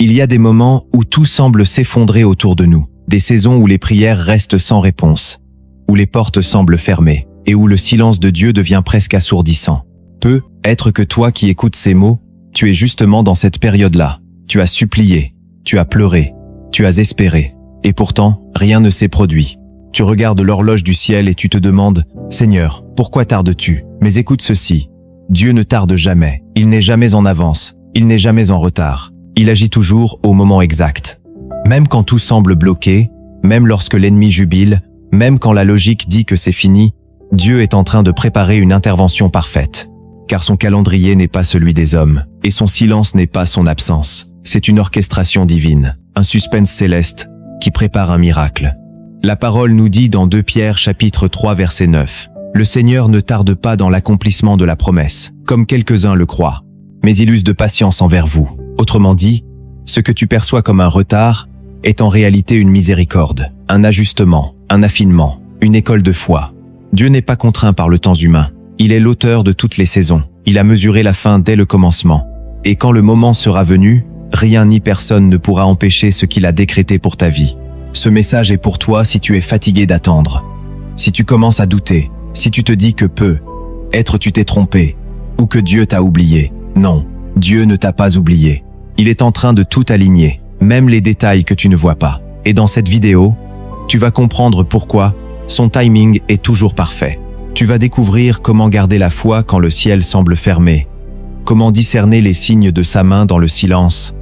Il y a des moments où tout semble s'effondrer autour de nous, des saisons où les prières restent sans réponse, où les portes semblent fermées et où le silence de Dieu devient presque assourdissant. Peut être que toi qui écoutes ces mots, tu es justement dans cette période-là. Tu as supplié, tu as pleuré, tu as espéré, et pourtant, rien ne s'est produit. Tu regardes l'horloge du ciel et tu te demandes « Seigneur, pourquoi tardes-tu » Mais écoute ceci, Dieu ne tarde jamais, il n'est jamais en avance, il n'est jamais en retard. Il agit toujours au moment exact. Même quand tout semble bloqué, même lorsque l'ennemi jubile, même quand la logique dit que c'est fini, Dieu est en train de préparer une intervention parfaite. Car son calendrier n'est pas celui des hommes, et son silence n'est pas son absence. C'est une orchestration divine, un suspense céleste qui prépare un miracle. La parole nous dit dans 2 Pierre chapitre 3 verset 9, « Le Seigneur ne tarde pas dans l'accomplissement de la promesse, comme quelques-uns le croient, mais il use de patience envers vous. » Autrement dit, ce que tu perçois comme un retard est en réalité une miséricorde, un ajustement, un affinement, une école de foi. Dieu n'est pas contraint par le temps humain. Il est l'auteur de toutes les saisons. Il a mesuré la fin dès le commencement. Et quand le moment sera venu, rien ni personne ne pourra empêcher ce qu'il a décrété pour ta vie. Ce message est pour toi si tu es fatigué d'attendre. Si tu commences à douter, si tu te dis que peut-être tu t'es trompé, ou que Dieu t'a oublié. Non, Dieu ne t'a pas oublié. Il est en train de tout aligner, même les détails que tu ne vois pas. Et dans cette vidéo, tu vas comprendre pourquoi son timing est toujours parfait. Tu vas découvrir comment garder la foi quand le ciel semble fermé, comment discerner les signes de sa main dans le silence,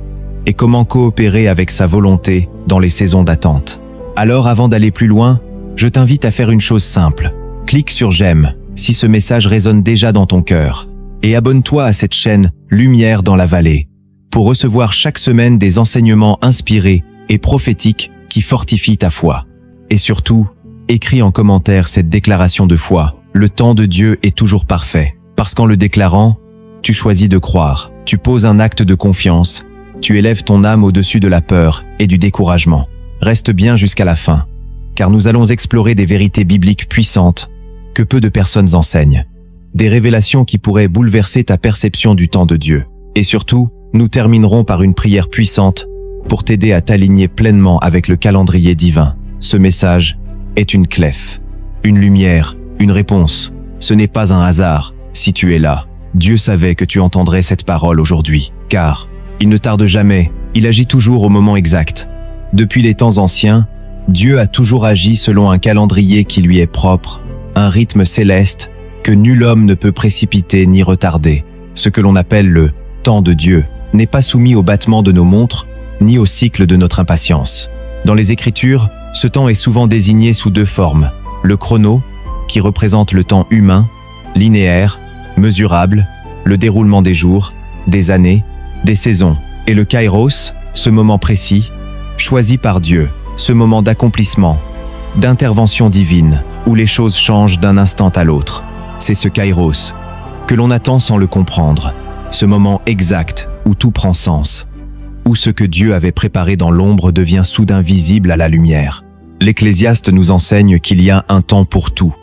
et comment coopérer avec sa volonté dans les saisons d'attente. Alors avant d'aller plus loin, je t'invite à faire une chose simple. Clique sur j'aime si ce message résonne déjà dans ton cœur, et abonne-toi à cette chaîne Lumière dans la vallée, pour recevoir chaque semaine des enseignements inspirés et prophétiques qui fortifient ta foi. Et surtout, écris en commentaire cette déclaration de foi. Le temps de Dieu est toujours parfait, parce qu'en le déclarant, tu choisis de croire, tu poses un acte de confiance, tu élèves ton âme au-dessus de la peur et du découragement. Reste bien jusqu'à la fin, car nous allons explorer des vérités bibliques puissantes que peu de personnes enseignent. Des révélations qui pourraient bouleverser ta perception du temps de Dieu. Et surtout, nous terminerons par une prière puissante pour t'aider à t'aligner pleinement avec le calendrier divin. Ce message est une clef, une lumière, une réponse. Ce n'est pas un hasard si tu es là. Dieu savait que tu entendrais cette parole aujourd'hui, car il ne tarde jamais, il agit toujours au moment exact. Depuis les temps anciens, Dieu a toujours agi selon un calendrier qui lui est propre, un rythme céleste que nul homme ne peut précipiter ni retarder. Ce que l'on appelle le temps de Dieu n'est pas soumis au battement de nos montres, ni au cycle de notre impatience. Dans les Écritures, ce temps est souvent désigné sous 2 formes. Le chrono, qui représente le temps humain, linéaire, mesurable, le déroulement des jours, des années, des saisons. Et le kairos, ce moment précis, choisi par Dieu, ce moment d'accomplissement, d'intervention divine, où les choses changent d'un instant à l'autre. C'est ce kairos que l'on attend sans le comprendre, ce moment exact où tout prend sens, où ce que Dieu avait préparé dans l'ombre devient soudain visible à la lumière. L'Ecclésiaste nous enseigne qu'il y a un temps pour tout,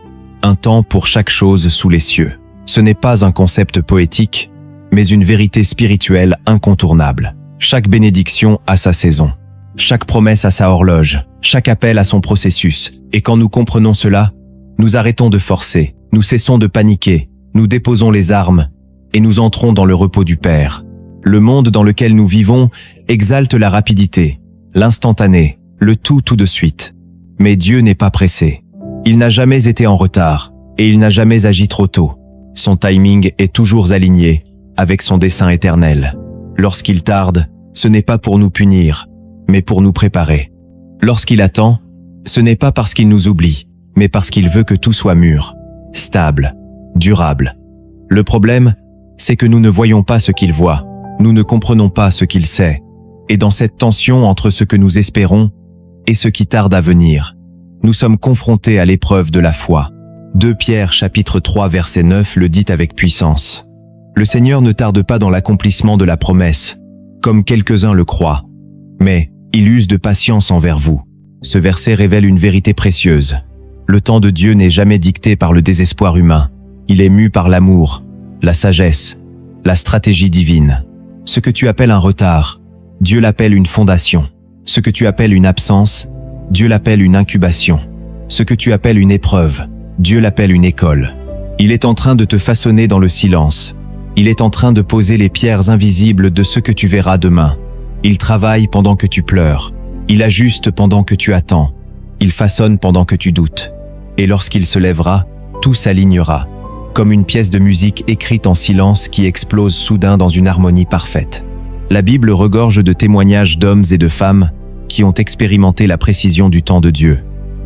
un temps pour chaque chose sous les cieux. Ce n'est pas un concept poétique, mais une vérité spirituelle incontournable. Chaque bénédiction a sa saison, chaque promesse a sa horloge, chaque appel a son processus. Et quand nous comprenons cela, nous arrêtons de forcer, nous cessons de paniquer, nous déposons les armes et nous entrons dans le repos du Père. Le monde dans lequel nous vivons exalte la rapidité, l'instantané, le tout de suite. Mais Dieu n'est pas pressé. Il n'a jamais été en retard et il n'a jamais agi trop tôt. Son timing est toujours aligné avec son dessein éternel. Lorsqu'il tarde, ce n'est pas pour nous punir, mais pour nous préparer. Lorsqu'il attend, ce n'est pas parce qu'il nous oublie, mais parce qu'il veut que tout soit mûr, stable, durable. Le problème, c'est que nous ne voyons pas ce qu'il voit, nous ne comprenons pas ce qu'il sait. Et dans cette tension entre ce que nous espérons et ce qui tarde à venir, nous sommes confrontés à l'épreuve de la foi. 2 Pierre chapitre 3 verset 9 le dit avec puissance. Le Seigneur ne tarde pas dans l'accomplissement de la promesse, comme quelques-uns le croient, mais il use de patience envers vous. Ce verset révèle une vérité précieuse. Le temps de Dieu n'est jamais dicté par le désespoir humain. Il est mu par l'amour, la sagesse, la stratégie divine. Ce que tu appelles un retard Dieu l'appelle une fondation. Ce que tu appelles une absence, Dieu l'appelle une incubation. Ce que tu appelles une épreuve, Dieu l'appelle une école. Il est en train de te façonner dans le silence. Il est en train de poser les pierres invisibles de ce que tu verras demain. Il travaille pendant que tu pleures. Il ajuste pendant que tu attends. Il façonne pendant que tu doutes. Et lorsqu'il se lèvera, tout s'alignera, comme une pièce de musique écrite en silence qui explose soudain dans une harmonie parfaite. La Bible regorge de témoignages d'hommes et de femmes qui ont expérimenté la précision du temps de Dieu.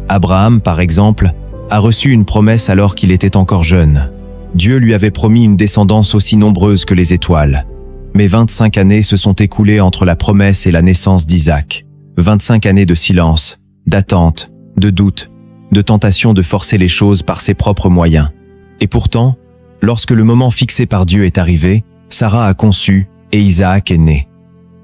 Abraham, par exemple, a reçu une promesse alors qu'il était encore jeune. Dieu lui avait promis une descendance aussi nombreuse que les étoiles. Mais 25 années se sont écoulées entre la promesse et la naissance d'Isaac. 25 années de silence, d'attente, de doute, de tentation de forcer les choses par ses propres moyens. Et pourtant, lorsque le moment fixé par Dieu est arrivé, Sarah a conçu et Isaac est né.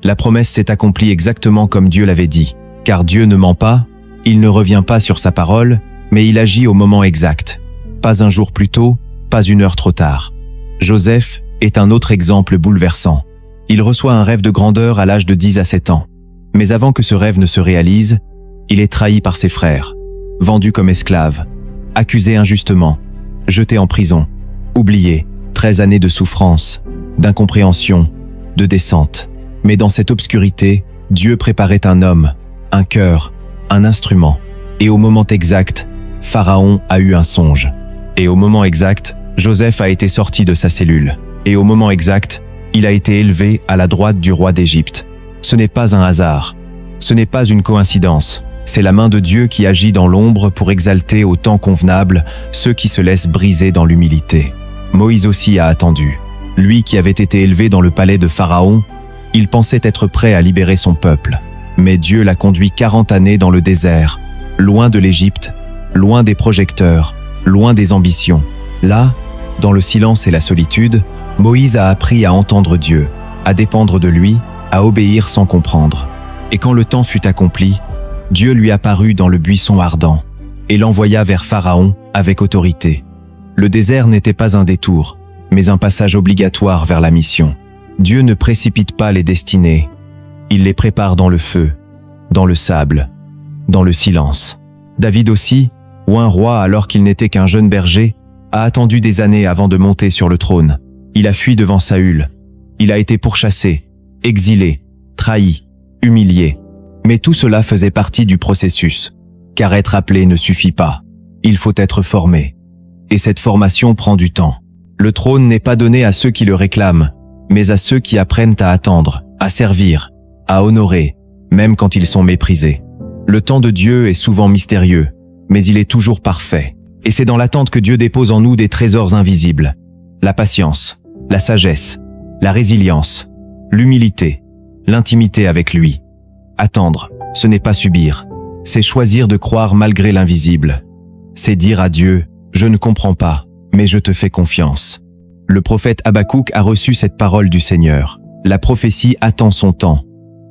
La promesse s'est accomplie exactement comme Dieu l'avait dit, car Dieu ne ment pas, il ne revient pas sur sa parole, mais il agit au moment exact. Pas un jour plus tôt, pas une heure trop tard. Joseph est un autre exemple bouleversant. Il reçoit un rêve de grandeur à l'âge de 10 à 7 ans. Mais avant que ce rêve ne se réalise, il est trahi par ses frères, vendu comme esclave, accusé injustement, jeté en prison, oublié, 13 années de souffrance, d'incompréhension, de descente. Mais dans cette obscurité, Dieu préparait un homme, un cœur, un instrument. Et au moment exact, Pharaon a eu un songe. Et au moment exact, Joseph a été sorti de sa cellule. Et au moment exact, il a été élevé à la droite du roi d'Égypte. Ce n'est pas un hasard. Ce n'est pas une coïncidence. C'est la main de Dieu qui agit dans l'ombre pour exalter au temps convenable ceux qui se laissent briser dans l'humilité. Moïse aussi a attendu. Lui qui avait été élevé dans le palais de Pharaon, il pensait être prêt à libérer son peuple. Mais Dieu l'a conduit 40 années dans le désert, loin de l'Égypte, loin des projecteurs, loin des ambitions. Là, dans le silence et la solitude, Moïse a appris à entendre Dieu, à dépendre de lui, à obéir sans comprendre. Et quand le temps fut accompli, Dieu lui apparut dans le buisson ardent et l'envoya vers Pharaon avec autorité. Le désert n'était pas un détour, mais un passage obligatoire vers la mission. Dieu ne précipite pas les destinées, il les prépare dans le feu, dans le sable, dans le silence. David aussi, ou un roi alors qu'il n'était qu'un jeune berger, a attendu des années avant de monter sur le trône. Il a fui devant Saül. Il a été pourchassé, exilé, trahi, humilié. Mais tout cela faisait partie du processus, car être appelé ne suffit pas. Il faut être formé. Et cette formation prend du temps. Le trône n'est pas donné à ceux qui le réclament, mais à ceux qui apprennent à attendre, à servir, à honorer, même quand ils sont méprisés. Le temps de Dieu est souvent mystérieux, mais il est toujours parfait. Et c'est dans l'attente que Dieu dépose en nous des trésors invisibles. La patience, la sagesse, la résilience, l'humilité, l'intimité avec lui. Attendre, ce n'est pas subir, c'est choisir de croire malgré l'invisible. C'est dire à Dieu, je ne comprends pas, mais je te fais confiance. Le prophète Habakkuk a reçu cette parole du Seigneur. La prophétie attend son temps.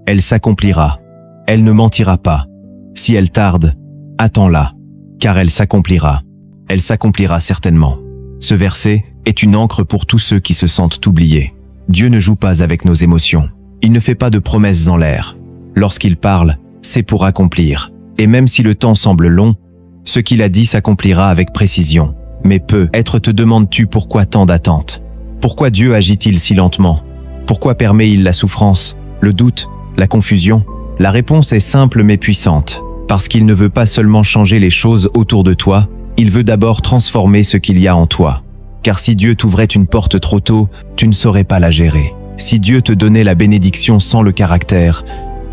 Elle s'accomplira. Elle ne mentira pas. Si elle tarde, attends-la, car elle s'accomplira. Elle s'accomplira certainement. Ce verset est une encre pour tous ceux qui se sentent oubliés. Dieu ne joue pas avec nos émotions. Il ne fait pas de promesses en l'air. Lorsqu'il parle, c'est pour accomplir. Et même si le temps semble long, ce qu'il a dit s'accomplira avec précision. Mais peut-être te demandes-tu pourquoi tant d'attente? Pourquoi Dieu agit-il si lentement? Pourquoi permet-il la souffrance, le doute, la confusion? La réponse est simple mais puissante. Parce qu'il ne veut pas seulement changer les choses autour de toi, il veut d'abord transformer ce qu'il y a en toi. Car si Dieu t'ouvrait une porte trop tôt, tu ne saurais pas la gérer. Si Dieu te donnait la bénédiction sans le caractère,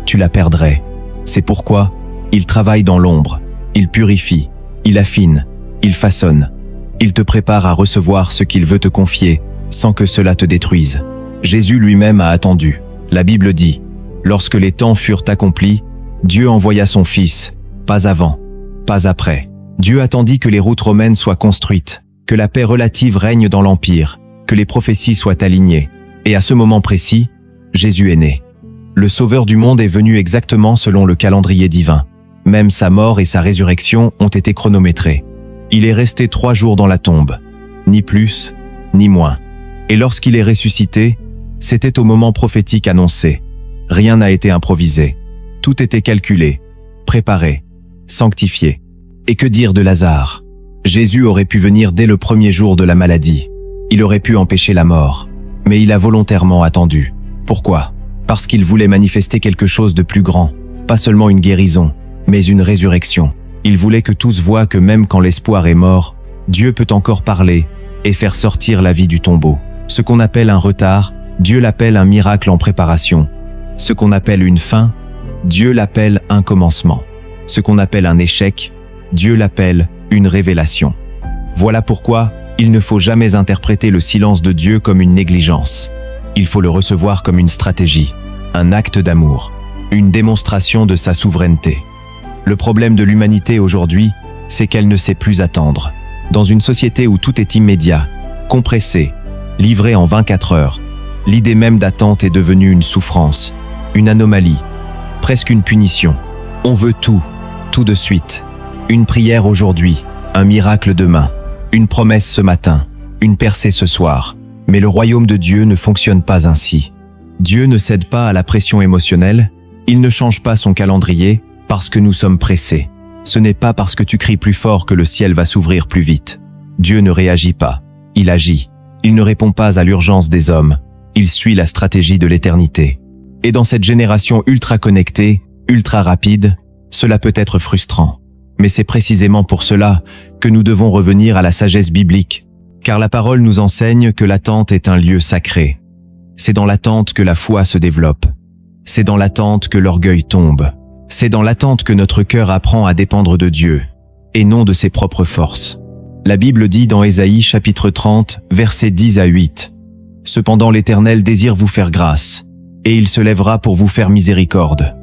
tu la perdrais. C'est pourquoi il travaille dans l'ombre, il purifie, il affine, il façonne. Il te prépare à recevoir ce qu'il veut te confier, sans que cela te détruise. Jésus lui-même a attendu. La Bible dit, « Lorsque les temps furent accomplis, Dieu envoya son Fils, pas avant, pas après. Dieu attendit que les routes romaines soient construites, que la paix relative règne dans l'Empire, que les prophéties soient alignées. Et à ce moment précis, Jésus est né. Le Sauveur du monde est venu exactement selon le calendrier divin. Même sa mort et sa résurrection ont été chronométrés. Il est resté 3 jours dans la tombe, ni plus, ni moins. Et lorsqu'il est ressuscité, c'était au moment prophétique annoncé. Rien n'a été improvisé. Tout était calculé, préparé, sanctifié. Et que dire de Lazare? Jésus aurait pu venir dès le premier jour de la maladie. Il aurait pu empêcher la mort. Mais il a volontairement attendu. Pourquoi? Parce qu'il voulait manifester quelque chose de plus grand. Pas seulement une guérison, mais une résurrection. Il voulait que tous voient que même quand l'espoir est mort, Dieu peut encore parler et faire sortir la vie du tombeau. Ce qu'on appelle un retard, Dieu l'appelle un miracle en préparation. Ce qu'on appelle une fin, Dieu l'appelle un commencement. Ce qu'on appelle un échec, Dieu l'appelle une révélation. Voilà pourquoi il ne faut jamais interpréter le silence de Dieu comme une négligence. Il faut le recevoir comme une stratégie, un acte d'amour, une démonstration de sa souveraineté. Le problème de l'humanité aujourd'hui, c'est qu'elle ne sait plus attendre. Dans une société où tout est immédiat, compressé, livré en 24 heures, l'idée même d'attente est devenue une souffrance, une anomalie, presque une punition. On veut tout de suite. Une prière aujourd'hui, un miracle demain, une promesse ce matin, une percée ce soir. Mais le royaume de Dieu ne fonctionne pas ainsi. Dieu ne cède pas à la pression émotionnelle, il ne change pas son calendrier parce que nous sommes pressés. Ce n'est pas parce que tu cries plus fort que le ciel va s'ouvrir plus vite. Dieu ne réagit pas, il agit. Il ne répond pas à l'urgence des hommes, il suit la stratégie de l'éternité. Et dans cette génération ultra connectée, ultra rapide, cela peut être frustrant. Mais c'est précisément pour cela que nous devons revenir à la sagesse biblique, car la parole nous enseigne que l'attente est un lieu sacré. C'est dans l'attente que la foi se développe. C'est dans l'attente que l'orgueil tombe. C'est dans l'attente que notre cœur apprend à dépendre de Dieu, et non de ses propres forces. La Bible dit dans Ésaïe chapitre 30, versets 10 à 8, « Cependant l'Éternel désire vous faire grâce, et il se lèvera pour vous faire miséricorde.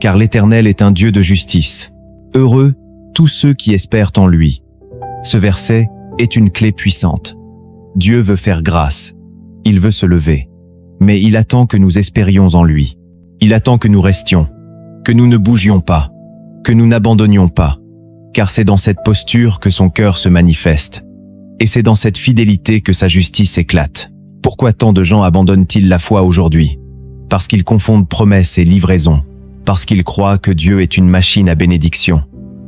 Car l'Éternel est un Dieu de justice. Heureux tous ceux qui espèrent en lui. » Ce verset est une clé puissante. Dieu veut faire grâce. Il veut se lever. Mais il attend que nous espérions en lui. Il attend que nous restions, que nous ne bougions pas, que nous n'abandonnions pas, car c'est dans cette posture que son cœur se manifeste. Et c'est dans cette fidélité que sa justice éclate. Pourquoi tant de gens abandonnent-ils la foi aujourd'hui? Parce qu'ils confondent promesse et livraison, parce qu'ils croient que Dieu est une machine à bénédiction,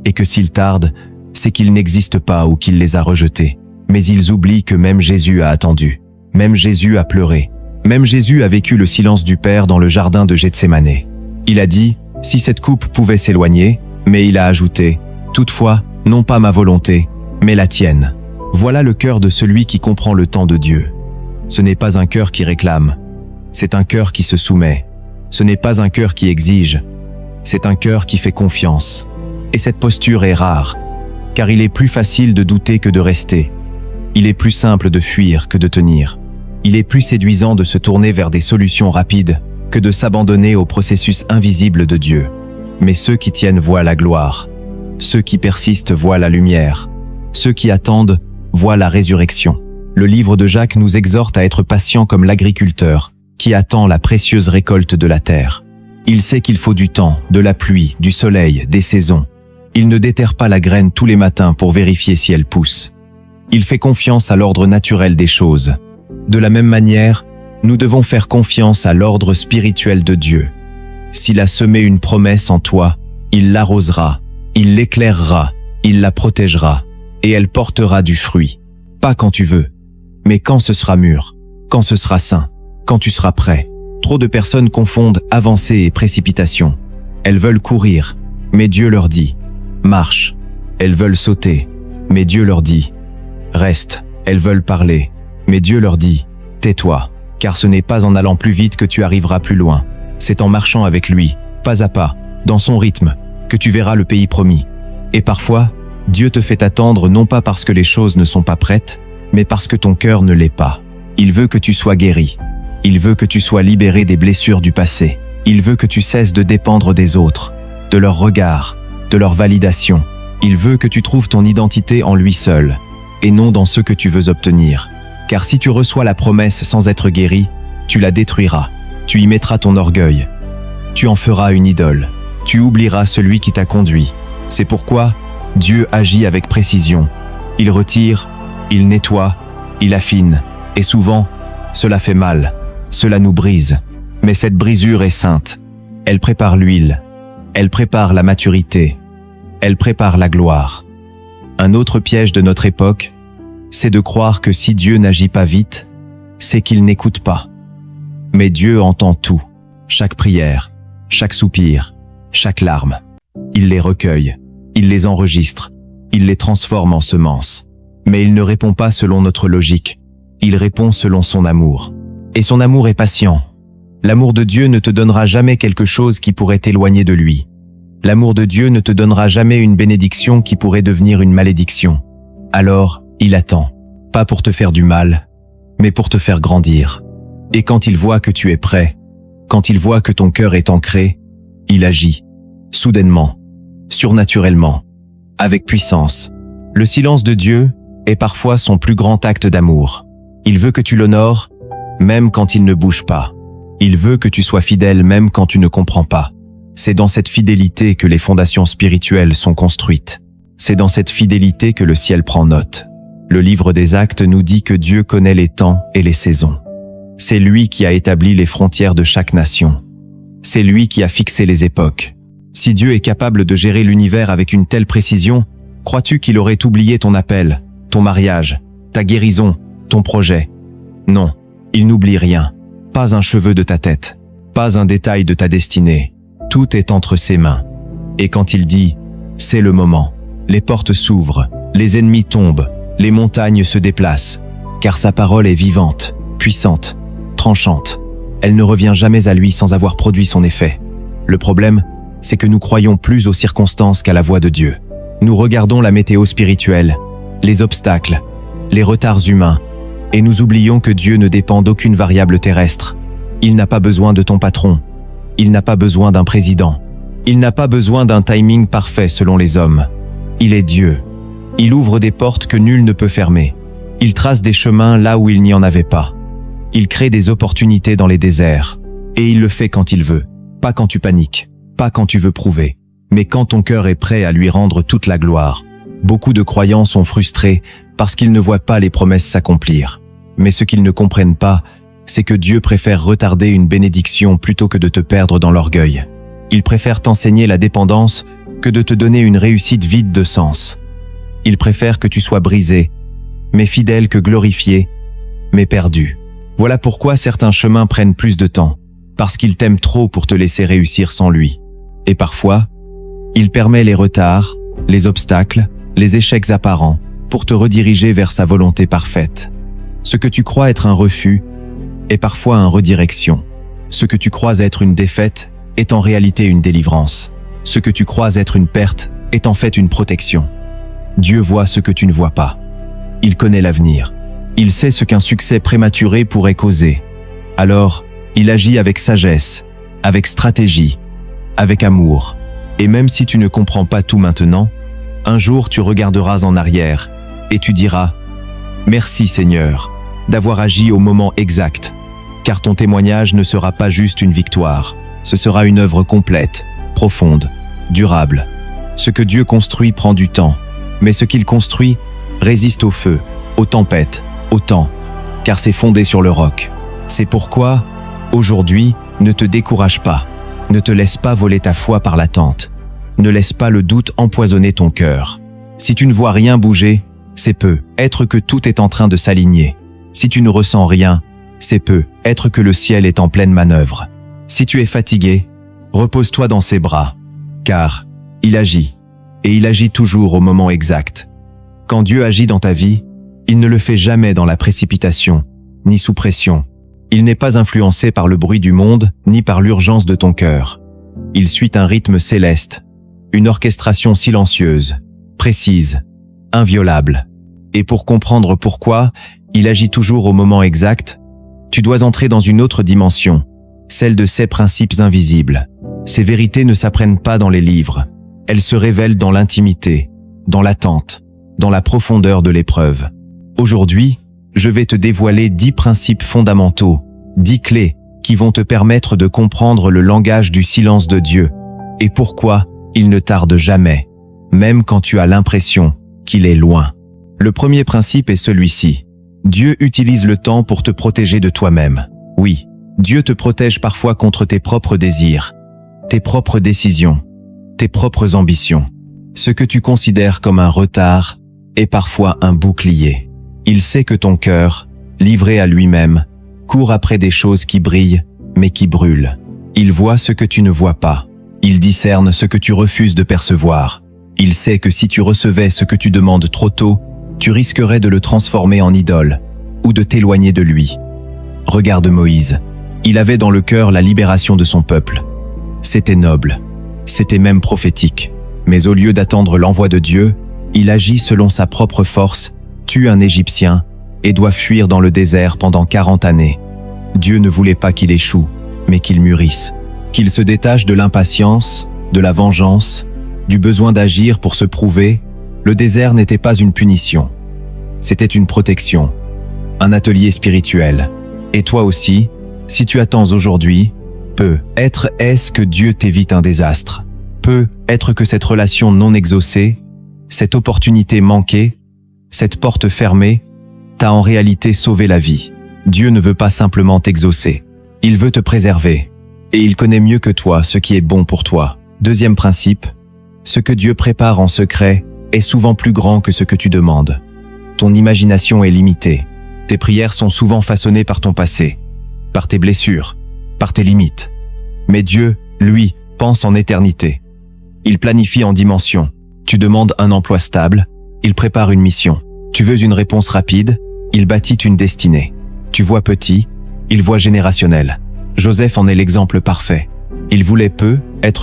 et que s'il tarde, c'est qu'il n'existe pas ou qu'il les a rejetés. Mais ils oublient que même Jésus a attendu, même Jésus a pleuré, même Jésus a vécu le silence du Père dans le jardin de Gethsémane. Il a dit, si cette coupe pouvait s'éloigner, mais il a ajouté, toutefois, non pas ma volonté, mais la tienne. Voilà le cœur de celui qui comprend le temps de Dieu. Ce n'est pas un cœur qui réclame, c'est un cœur qui se soumet. Ce n'est pas un cœur qui exige, c'est un cœur qui fait confiance. Et cette posture est rare, car il est plus facile de douter que de rester. Il est plus simple de fuir que de tenir. Il est plus séduisant de se tourner vers des solutions rapides que de s'abandonner au processus invisible de Dieu. Mais ceux qui tiennent voient la gloire. Ceux qui persistent voient la lumière. Ceux qui attendent voient la résurrection. Le livre de Jacques nous exhorte à être patients comme l'agriculteur qui attend la précieuse récolte de la terre. Il sait qu'il faut du temps, de la pluie, du soleil, des saisons. Il ne déterre pas la graine tous les matins pour vérifier si elle pousse. Il fait confiance à l'ordre naturel des choses. De la même manière, nous devons faire confiance à l'ordre spirituel de Dieu. S'il a semé une promesse en toi, il l'arrosera, il l'éclairera, il la protégera, et elle portera du fruit. Pas quand tu veux, mais quand ce sera mûr, quand ce sera sain, quand tu seras prêt. Trop de personnes confondent avancée et précipitation. Elles veulent courir, mais Dieu leur dit « marche ». Elles veulent sauter, mais Dieu leur dit « reste ». Elles veulent parler, mais Dieu leur dit « tais-toi ». Car ce n'est pas en allant plus vite que tu arriveras plus loin. C'est en marchant avec lui, pas à pas, dans son rythme, que tu verras le pays promis. Et parfois, Dieu te fait attendre non pas parce que les choses ne sont pas prêtes, mais parce que ton cœur ne l'est pas. Il veut que tu sois guéri. Il veut que tu sois libéré des blessures du passé. Il veut que tu cesses de dépendre des autres, de leur regard, de leur validation. Il veut que tu trouves ton identité en lui seul, et non dans ce que tu veux obtenir. Car si tu reçois la promesse sans être guéri, tu la détruiras. Tu y mettras ton orgueil. Tu en feras une idole. Tu oublieras celui qui t'a conduit. C'est pourquoi Dieu agit avec précision. Il retire, il nettoie, il affine. Et souvent, cela fait mal. Cela nous brise. Mais cette brisure est sainte. Elle prépare l'huile. Elle prépare la maturité. Elle prépare la gloire. Un autre piège de notre époque, c'est de croire que si Dieu n'agit pas vite, c'est qu'il n'écoute pas. Mais Dieu entend tout, chaque prière, chaque soupir, chaque larme. Il les recueille, il les enregistre, il les transforme en semences. Mais il ne répond pas selon notre logique, il répond selon son amour. Et son amour est patient. L'amour de Dieu ne te donnera jamais quelque chose qui pourrait t'éloigner de lui. L'amour de Dieu ne te donnera jamais une bénédiction qui pourrait devenir une malédiction. Alors, il attend, pas pour te faire du mal, mais pour te faire grandir. Et quand il voit que tu es prêt, quand il voit que ton cœur est ancré, il agit, soudainement, surnaturellement, avec puissance. Le silence de Dieu est parfois son plus grand acte d'amour. Il veut que tu l'honores, même quand il ne bouge pas. Il veut que tu sois fidèle même quand tu ne comprends pas. C'est dans cette fidélité que les fondations spirituelles sont construites. C'est dans cette fidélité que le ciel prend note. Le livre des Actes nous dit que Dieu connaît les temps et les saisons. C'est lui qui a établi les frontières de chaque nation. C'est lui qui a fixé les époques. Si Dieu est capable de gérer l'univers avec une telle précision, crois-tu qu'il aurait oublié ton appel, ton mariage, ta guérison, ton projet? Non, il n'oublie rien. Pas un cheveu de ta tête, pas un détail de ta destinée. Tout est entre ses mains. Et quand il dit « c'est le moment », les portes s'ouvrent, les ennemis tombent, les montagnes se déplacent, car sa parole est vivante, puissante, tranchante. Elle ne revient jamais à lui sans avoir produit son effet. Le problème, c'est que nous croyons plus aux circonstances qu'à la voix de Dieu. Nous regardons la météo spirituelle, les obstacles, les retards humains, et nous oublions que Dieu ne dépend d'aucune variable terrestre. Il n'a pas besoin de ton patron. Il n'a pas besoin d'un président. Il n'a pas besoin d'un timing parfait selon les hommes. Il est Dieu. Il ouvre des portes que nul ne peut fermer. Il trace des chemins là où il n'y en avait pas. Il crée des opportunités dans les déserts. Et il le fait quand il veut. Pas quand tu paniques. Pas quand tu veux prouver. Mais quand ton cœur est prêt à lui rendre toute la gloire. Beaucoup de croyants sont frustrés parce qu'ils ne voient pas les promesses s'accomplir. Mais ce qu'ils ne comprennent pas, c'est que Dieu préfère retarder une bénédiction plutôt que de te perdre dans l'orgueil. Il préfère t'enseigner la dépendance que de te donner une réussite vide de sens. Il préfère que tu sois brisé, mais fidèle que glorifié, mais perdu. Voilà pourquoi certains chemins prennent plus de temps, parce qu'il t'aime trop pour te laisser réussir sans lui. Et parfois, il permet les retards, les obstacles, les échecs apparents, pour te rediriger vers sa volonté parfaite. Ce que tu crois être un refus est parfois une redirection. Ce que tu crois être une défaite est en réalité une délivrance. Ce que tu crois être une perte est en fait une protection. Dieu voit ce que tu ne vois pas. Il connaît l'avenir. Il sait ce qu'un succès prématuré pourrait causer. Alors, il agit avec sagesse, avec stratégie, avec amour. Et même si tu ne comprends pas tout maintenant, un jour tu regarderas en arrière et tu diras « Merci Seigneur d'avoir agi au moment exact ». Car ton témoignage ne sera pas juste une victoire, ce sera une œuvre complète, profonde, durable. Ce que Dieu construit prend du temps, mais ce qu'il construit résiste au feu, aux tempêtes, au temps, car c'est fondé sur le roc. C'est pourquoi, aujourd'hui, ne te décourage pas, ne te laisse pas voler ta foi par l'attente, ne laisse pas le doute empoisonner ton cœur. Si tu ne vois rien bouger, c'est peu, être que tout est en train de s'aligner. Si tu ne ressens rien, c'est peu, être que le ciel est en pleine manœuvre. Si tu es fatigué, repose-toi dans ses bras, car il agit, et il agit toujours au moment exact. Quand Dieu agit dans ta vie, il ne le fait jamais dans la précipitation, ni sous pression. Il n'est pas influencé par le bruit du monde, ni par l'urgence de ton cœur. Il suit un rythme céleste, une orchestration silencieuse, précise, inviolable. Et pour comprendre pourquoi il agit toujours au moment exact, tu dois entrer dans une autre dimension, celle de ces principes invisibles. Ces vérités ne s'apprennent pas dans les livres. Elles se révèlent dans l'intimité, dans l'attente, dans la profondeur de l'épreuve. Aujourd'hui, je vais te dévoiler 10 principes fondamentaux, 10 clés qui vont te permettre de comprendre le langage du silence de Dieu et pourquoi il ne tarde jamais, même quand tu as l'impression qu'il est loin. Le premier principe est celui-ci. Dieu utilise le temps pour te protéger de toi-même. Oui, Dieu te protège parfois contre tes propres désirs, tes propres décisions, tes propres ambitions. Ce que tu considères comme un retard est parfois un bouclier. Il sait que ton cœur, livré à lui-même, court après des choses qui brillent, mais qui brûlent. Il voit ce que tu ne vois pas. Il discerne ce que tu refuses de percevoir. Il sait que si tu recevais ce que tu demandes trop tôt, tu risquerais de le transformer en idole, ou de t'éloigner de lui. Regarde Moïse. Il avait dans le cœur la libération de son peuple. C'était noble. C'était même prophétique. Mais au lieu d'attendre l'envoi de Dieu, il agit selon sa propre force, tue un Égyptien et doit fuir dans le désert pendant 40 années. Dieu ne voulait pas qu'il échoue, mais qu'il mûrisse. Qu'il se détache de l'impatience, de la vengeance, du besoin d'agir pour se prouver. Le désert n'était pas une punition. C'était une protection, un atelier spirituel. Et toi aussi, si tu attends aujourd'hui, peut-être est-ce que Dieu t'évite un désastre. Peut-être que cette relation non exaucée, cette opportunité manquée, cette porte fermée, t'a en réalité sauvé la vie. Dieu ne veut pas simplement t'exaucer. Il veut te préserver. Et il connaît mieux que toi ce qui est bon pour toi. Deuxième principe, ce que Dieu prépare en secret est souvent plus grand que ce que tu demandes. Ton imagination est limitée. Tes prières sont souvent façonnées par ton passé, par tes blessures, par tes limites. Mais Dieu, lui, pense en éternité. Il planifie en dimension. Tu demandes un emploi stable, il prépare une mission. Tu veux une réponse rapide, il bâtit une destinée. Tu vois petit, il voit générationnel. Joseph en est l'exemple parfait. Il voulait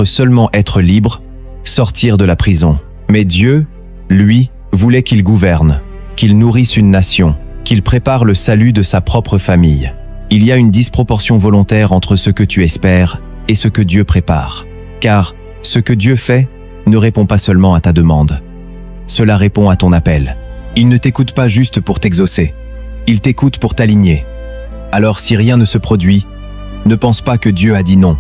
seulement être libre, sortir de la prison. Mais Dieu, lui, voulait qu'il gouverne, qu'il nourrisse une nation, qu'il prépare le salut de sa propre famille. Il y a une disproportion volontaire entre ce que tu espères et ce que Dieu prépare. Car ce que Dieu fait ne répond pas seulement à ta demande. Cela répond à ton appel. Il ne t'écoute pas juste pour t'exaucer. Il t'écoute pour t'aligner. Alors si rien ne se produit, ne pense pas que Dieu a dit non.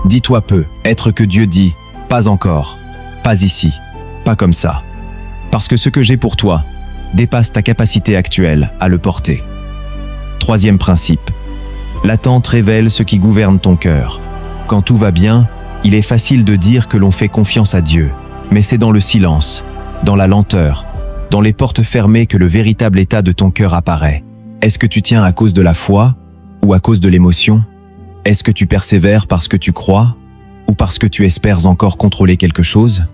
Dis-toi peut-être que Dieu dit « pas encore, pas ici, pas comme ça ». Parce que ce que j'ai pour toi dépasse ta capacité actuelle à le porter. Troisième principe. L'attente révèle ce qui gouverne ton cœur. Quand tout va bien, il est facile de dire que l'on fait confiance à Dieu. Mais c'est dans le silence, dans la lenteur, dans les portes fermées que le véritable état de ton cœur apparaît. Est-ce que tu tiens à cause de la foi ou à cause de l'émotion? Est-ce que tu persévères parce que tu crois ou parce que tu espères encore contrôler quelque chose?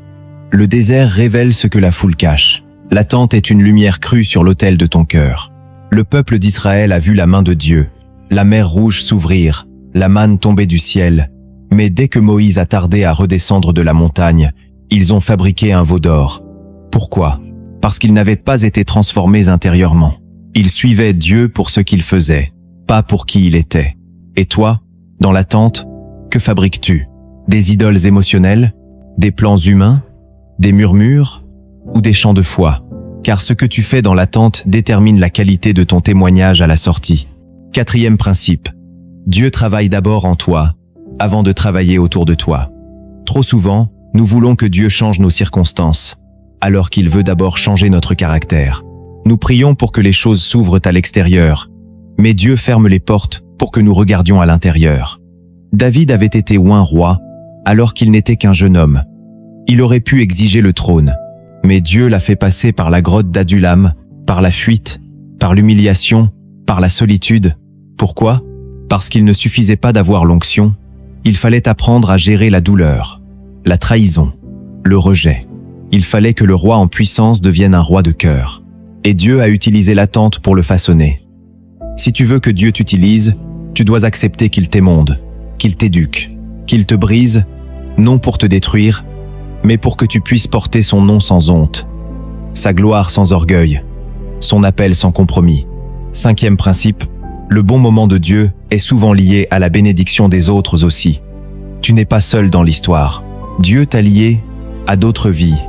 Le désert révèle ce que la foule cache. L'attente est une lumière crue sur l'autel de ton cœur. Le peuple d'Israël a vu la main de Dieu, la mer Rouge s'ouvrir, la manne tomber du ciel. Mais dès que Moïse a tardé à redescendre de la montagne, ils ont fabriqué un veau d'or. Pourquoi? Parce qu'ils n'avaient pas été transformés intérieurement. Ils suivaient Dieu pour ce qu'il faisait, pas pour qui il était. Et toi, dans l'attente, que fabriques-tu? Des idoles émotionnelles? Des plans humains? Des murmures? Ou des chants de foi? Car ce que tu fais dans l'attente détermine la qualité de ton témoignage à la sortie. Quatrième principe. Dieu travaille d'abord en toi, avant de travailler autour de toi. Trop souvent, nous voulons que Dieu change nos circonstances, alors qu'il veut d'abord changer notre caractère. Nous prions pour que les choses s'ouvrent à l'extérieur, mais Dieu ferme les portes pour que nous regardions à l'intérieur. David avait été oint roi, alors qu'il n'était qu'un jeune homme. Il aurait pu exiger le trône, mais Dieu l'a fait passer par la grotte d'Adullam, par la fuite, par l'humiliation, par la solitude. Pourquoi? Parce qu'il ne suffisait pas d'avoir l'onction, il fallait apprendre à gérer la douleur, la trahison, le rejet. Il fallait que le roi en puissance devienne un roi de cœur. Et Dieu a utilisé l'attente pour le façonner. Si tu veux que Dieu t'utilise, tu dois accepter qu'il t'émonde, qu'il t'éduque, qu'il te brise, non pour te détruire, mais pour que tu puisses porter son nom sans honte, sa gloire sans orgueil, son appel sans compromis. Cinquième principe, le bon moment de Dieu est souvent lié à la bénédiction des autres aussi. Tu n'es pas seul dans l'histoire. Dieu t'a lié à d'autres vies,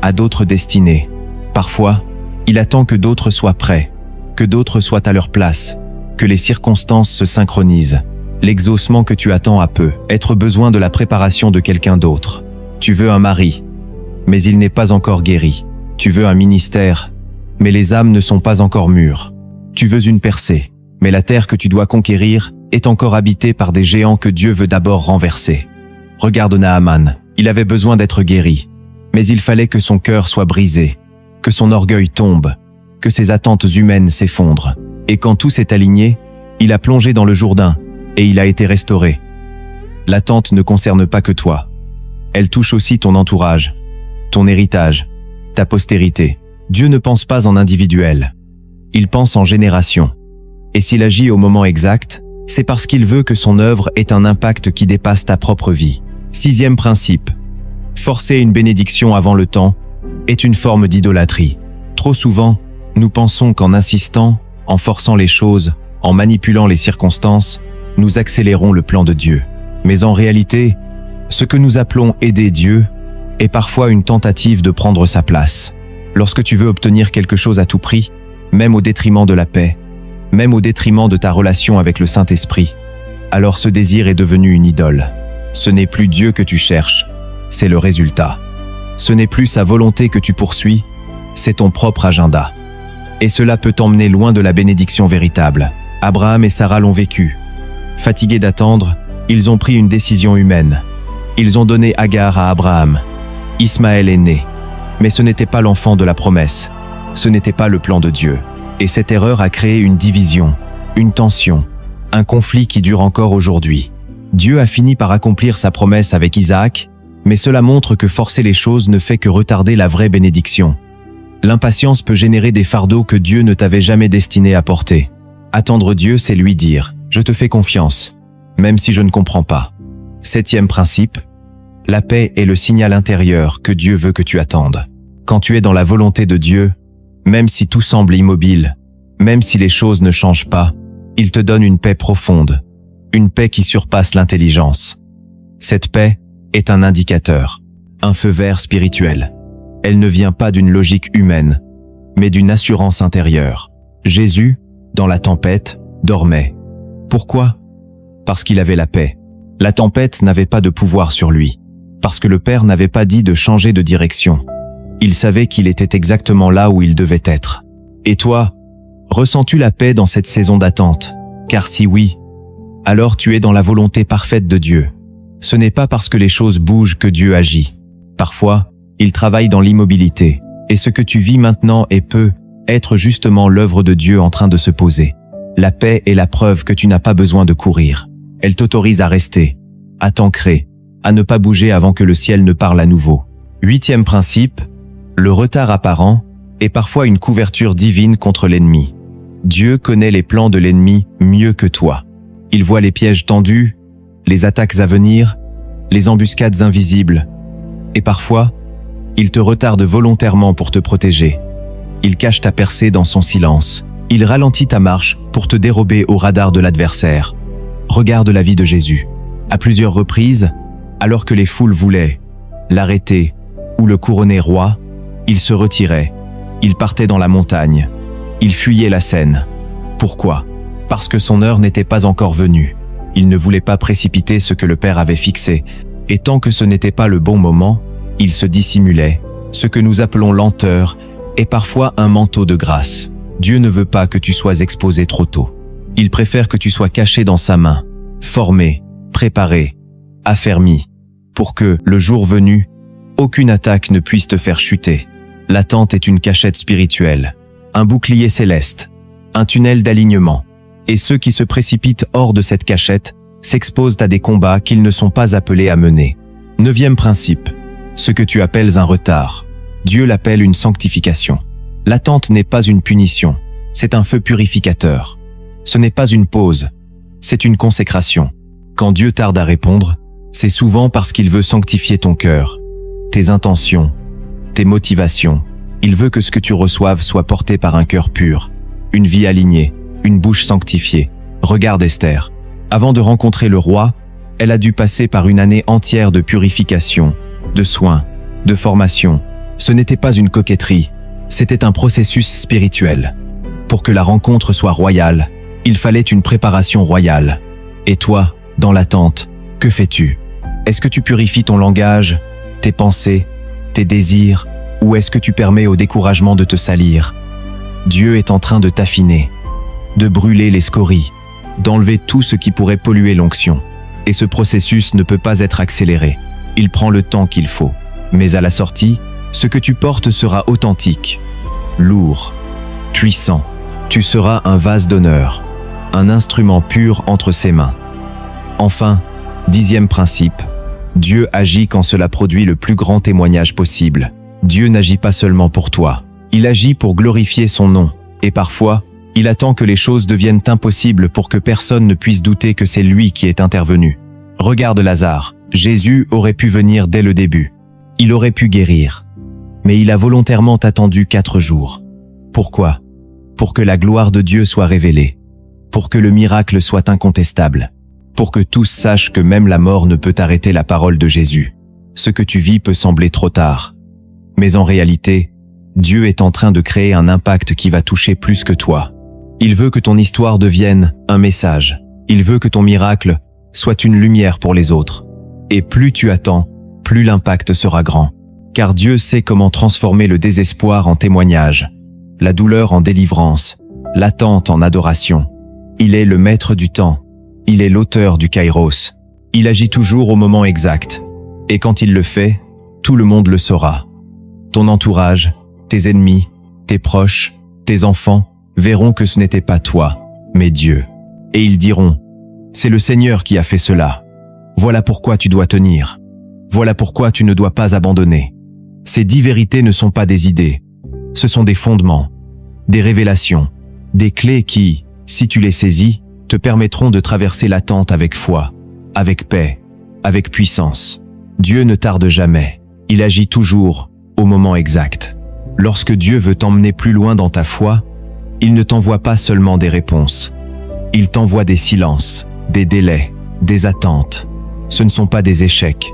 à d'autres destinées. Parfois, il attend que d'autres soient prêts, que d'autres soient à leur place, que les circonstances se synchronisent. L'exaucement que tu attends a peut-être besoin de la préparation de quelqu'un d'autre. Tu veux un mari, mais il n'est pas encore guéri. Tu veux un ministère, mais les âmes ne sont pas encore mûres. Tu veux une percée, mais la terre que tu dois conquérir est encore habitée par des géants que Dieu veut d'abord renverser. Regarde Naaman, il avait besoin d'être guéri. Mais il fallait que son cœur soit brisé, que son orgueil tombe, que ses attentes humaines s'effondrent. Et quand tout s'est aligné, il a plongé dans le Jourdain et il a été restauré. L'attente ne concerne pas que toi. Elle touche aussi ton entourage, ton héritage, ta postérité. Dieu ne pense pas en individuel. Il pense en génération. Et s'il agit au moment exact, c'est parce qu'il veut que son œuvre ait un impact qui dépasse ta propre vie. 6e principe. Forcer une bénédiction avant le temps est une forme d'idolâtrie. Trop souvent, nous pensons qu'en insistant, en forçant les choses, en manipulant les circonstances, nous accélérons le plan de Dieu. Mais en réalité, ce que nous appelons aider Dieu est parfois une tentative de prendre sa place. Lorsque tu veux obtenir quelque chose à tout prix, même au détriment de la paix, même au détriment de ta relation avec le Saint-Esprit, alors ce désir est devenu une idole. Ce n'est plus Dieu que tu cherches, c'est le résultat. Ce n'est plus sa volonté que tu poursuis, c'est ton propre agenda. Et cela peut t'emmener loin de la bénédiction véritable. Abraham et Sarah l'ont vécu. Fatigués d'attendre, ils ont pris une décision humaine. Ils ont donné Agar à Abraham. Ismaël est né. Mais ce n'était pas l'enfant de la promesse. Ce n'était pas le plan de Dieu. Et cette erreur a créé une division, une tension, un conflit qui dure encore aujourd'hui. Dieu a fini par accomplir sa promesse avec Isaac, mais cela montre que forcer les choses ne fait que retarder la vraie bénédiction. L'impatience peut générer des fardeaux que Dieu ne t'avait jamais destinés à porter. Attendre Dieu, c'est lui dire « Je te fais confiance, même si je ne comprends pas ». 7e principe, la paix est le signal intérieur que Dieu veut que tu attendes. Quand tu es dans la volonté de Dieu, même si tout semble immobile, même si les choses ne changent pas, il te donne une paix profonde, une paix qui surpasse l'intelligence. Cette paix est un indicateur, un feu vert spirituel. Elle ne vient pas d'une logique humaine, mais d'une assurance intérieure. Jésus, dans la tempête, dormait. Pourquoi? Parce qu'il avait la paix. La tempête n'avait pas de pouvoir sur lui, parce que le Père n'avait pas dit de changer de direction. Il savait qu'il était exactement là où il devait être. Et toi, ressens-tu la paix dans cette saison d'attente? Car si oui, alors tu es dans la volonté parfaite de Dieu. Ce n'est pas parce que les choses bougent que Dieu agit. Parfois, il travaille dans l'immobilité, et ce que tu vis maintenant peut être justement l'œuvre de Dieu en train de se poser. La paix est la preuve que tu n'as pas besoin de courir. Elle t'autorise à rester, à t'ancrer, à ne pas bouger avant que le ciel ne parle à nouveau. 8e principe, le retard apparent est parfois une couverture divine contre l'ennemi. Dieu connaît les plans de l'ennemi mieux que toi. Il voit les pièges tendus, les attaques à venir, les embuscades invisibles. Et parfois, il te retarde volontairement pour te protéger. Il cache ta percée dans son silence. Il ralentit ta marche pour te dérober au radar de l'adversaire. Regarde la vie de Jésus. À plusieurs reprises, alors que les foules voulaient l'arrêter ou le couronner roi, il se retirait. Il partait dans la montagne. Il fuyait la scène. Pourquoi? Parce que son heure n'était pas encore venue. Il ne voulait pas précipiter ce que le Père avait fixé. Et tant que ce n'était pas le bon moment, il se dissimulait. Ce que nous appelons lenteur est parfois un manteau de grâce. Dieu ne veut pas que tu sois exposé trop tôt. Il préfère que tu sois caché dans sa main, formé, préparé, affermi, pour que, le jour venu, aucune attaque ne puisse te faire chuter. L'attente est une cachette spirituelle, un bouclier céleste, un tunnel d'alignement. Et ceux qui se précipitent hors de cette cachette s'exposent à des combats qu'ils ne sont pas appelés à mener. 9e principe, ce que tu appelles un retard, Dieu l'appelle une sanctification. L'attente n'est pas une punition, c'est un feu purificateur. Ce n'est pas une pause, c'est une consécration. Quand Dieu tarde à répondre, c'est souvent parce qu'il veut sanctifier ton cœur, tes intentions, tes motivations. Il veut que ce que tu reçoives soit porté par un cœur pur, une vie alignée, une bouche sanctifiée. Regarde Esther. Avant de rencontrer le roi, elle a dû passer par une année entière de purification, de soins, de formation. Ce n'était pas une coquetterie, c'était un processus spirituel. Pour que la rencontre soit royale, il fallait une préparation royale. Et toi, dans l'attente, que fais-tu? Est-ce que tu purifies ton langage, tes pensées, tes désirs, ou est-ce que tu permets au découragement de te salir? Dieu est en train de t'affiner, de brûler les scories, d'enlever tout ce qui pourrait polluer l'onction. Et ce processus ne peut pas être accéléré. Il prend le temps qu'il faut. Mais à la sortie, ce que tu portes sera authentique, lourd, puissant. Tu seras un vase d'honneur, un instrument pur entre ses mains. Enfin, 10e principe, Dieu agit quand cela produit le plus grand témoignage possible. Dieu n'agit pas seulement pour toi, il agit pour glorifier son nom. Et parfois, il attend que les choses deviennent impossibles pour que personne ne puisse douter que c'est lui qui est intervenu. Regarde Lazare, Jésus aurait pu venir dès le début. Il aurait pu guérir. Mais il a volontairement attendu 4 jours. Pourquoi? Pour que la gloire de Dieu soit révélée. Pour que le miracle soit incontestable. Pour que tous sachent que même la mort ne peut arrêter la parole de Jésus. Ce que tu vis peut sembler trop tard. Mais en réalité, Dieu est en train de créer un impact qui va toucher plus que toi. Il veut que ton histoire devienne un message. Il veut que ton miracle soit une lumière pour les autres. Et plus tu attends, plus l'impact sera grand. Car Dieu sait comment transformer le désespoir en témoignage, la douleur en délivrance, l'attente en adoration. Il est le maître du temps. Il est l'auteur du Kairos. Il agit toujours au moment exact. Et quand il le fait, tout le monde le saura. Ton entourage, tes ennemis, tes proches, tes enfants verront que ce n'était pas toi, mais Dieu. Et ils diront, c'est le Seigneur qui a fait cela. Voilà pourquoi tu dois tenir. Voilà pourquoi tu ne dois pas abandonner. Ces 10 vérités ne sont pas des idées. Ce sont des fondements, des révélations, des clés qui, si tu les saisis, te permettront de traverser l'attente avec foi, avec paix, avec puissance. Dieu ne tarde jamais. Il agit toujours au moment exact. Lorsque Dieu veut t'emmener plus loin dans ta foi, il ne t'envoie pas seulement des réponses. Il t'envoie des silences, des délais, des attentes. Ce ne sont pas des échecs.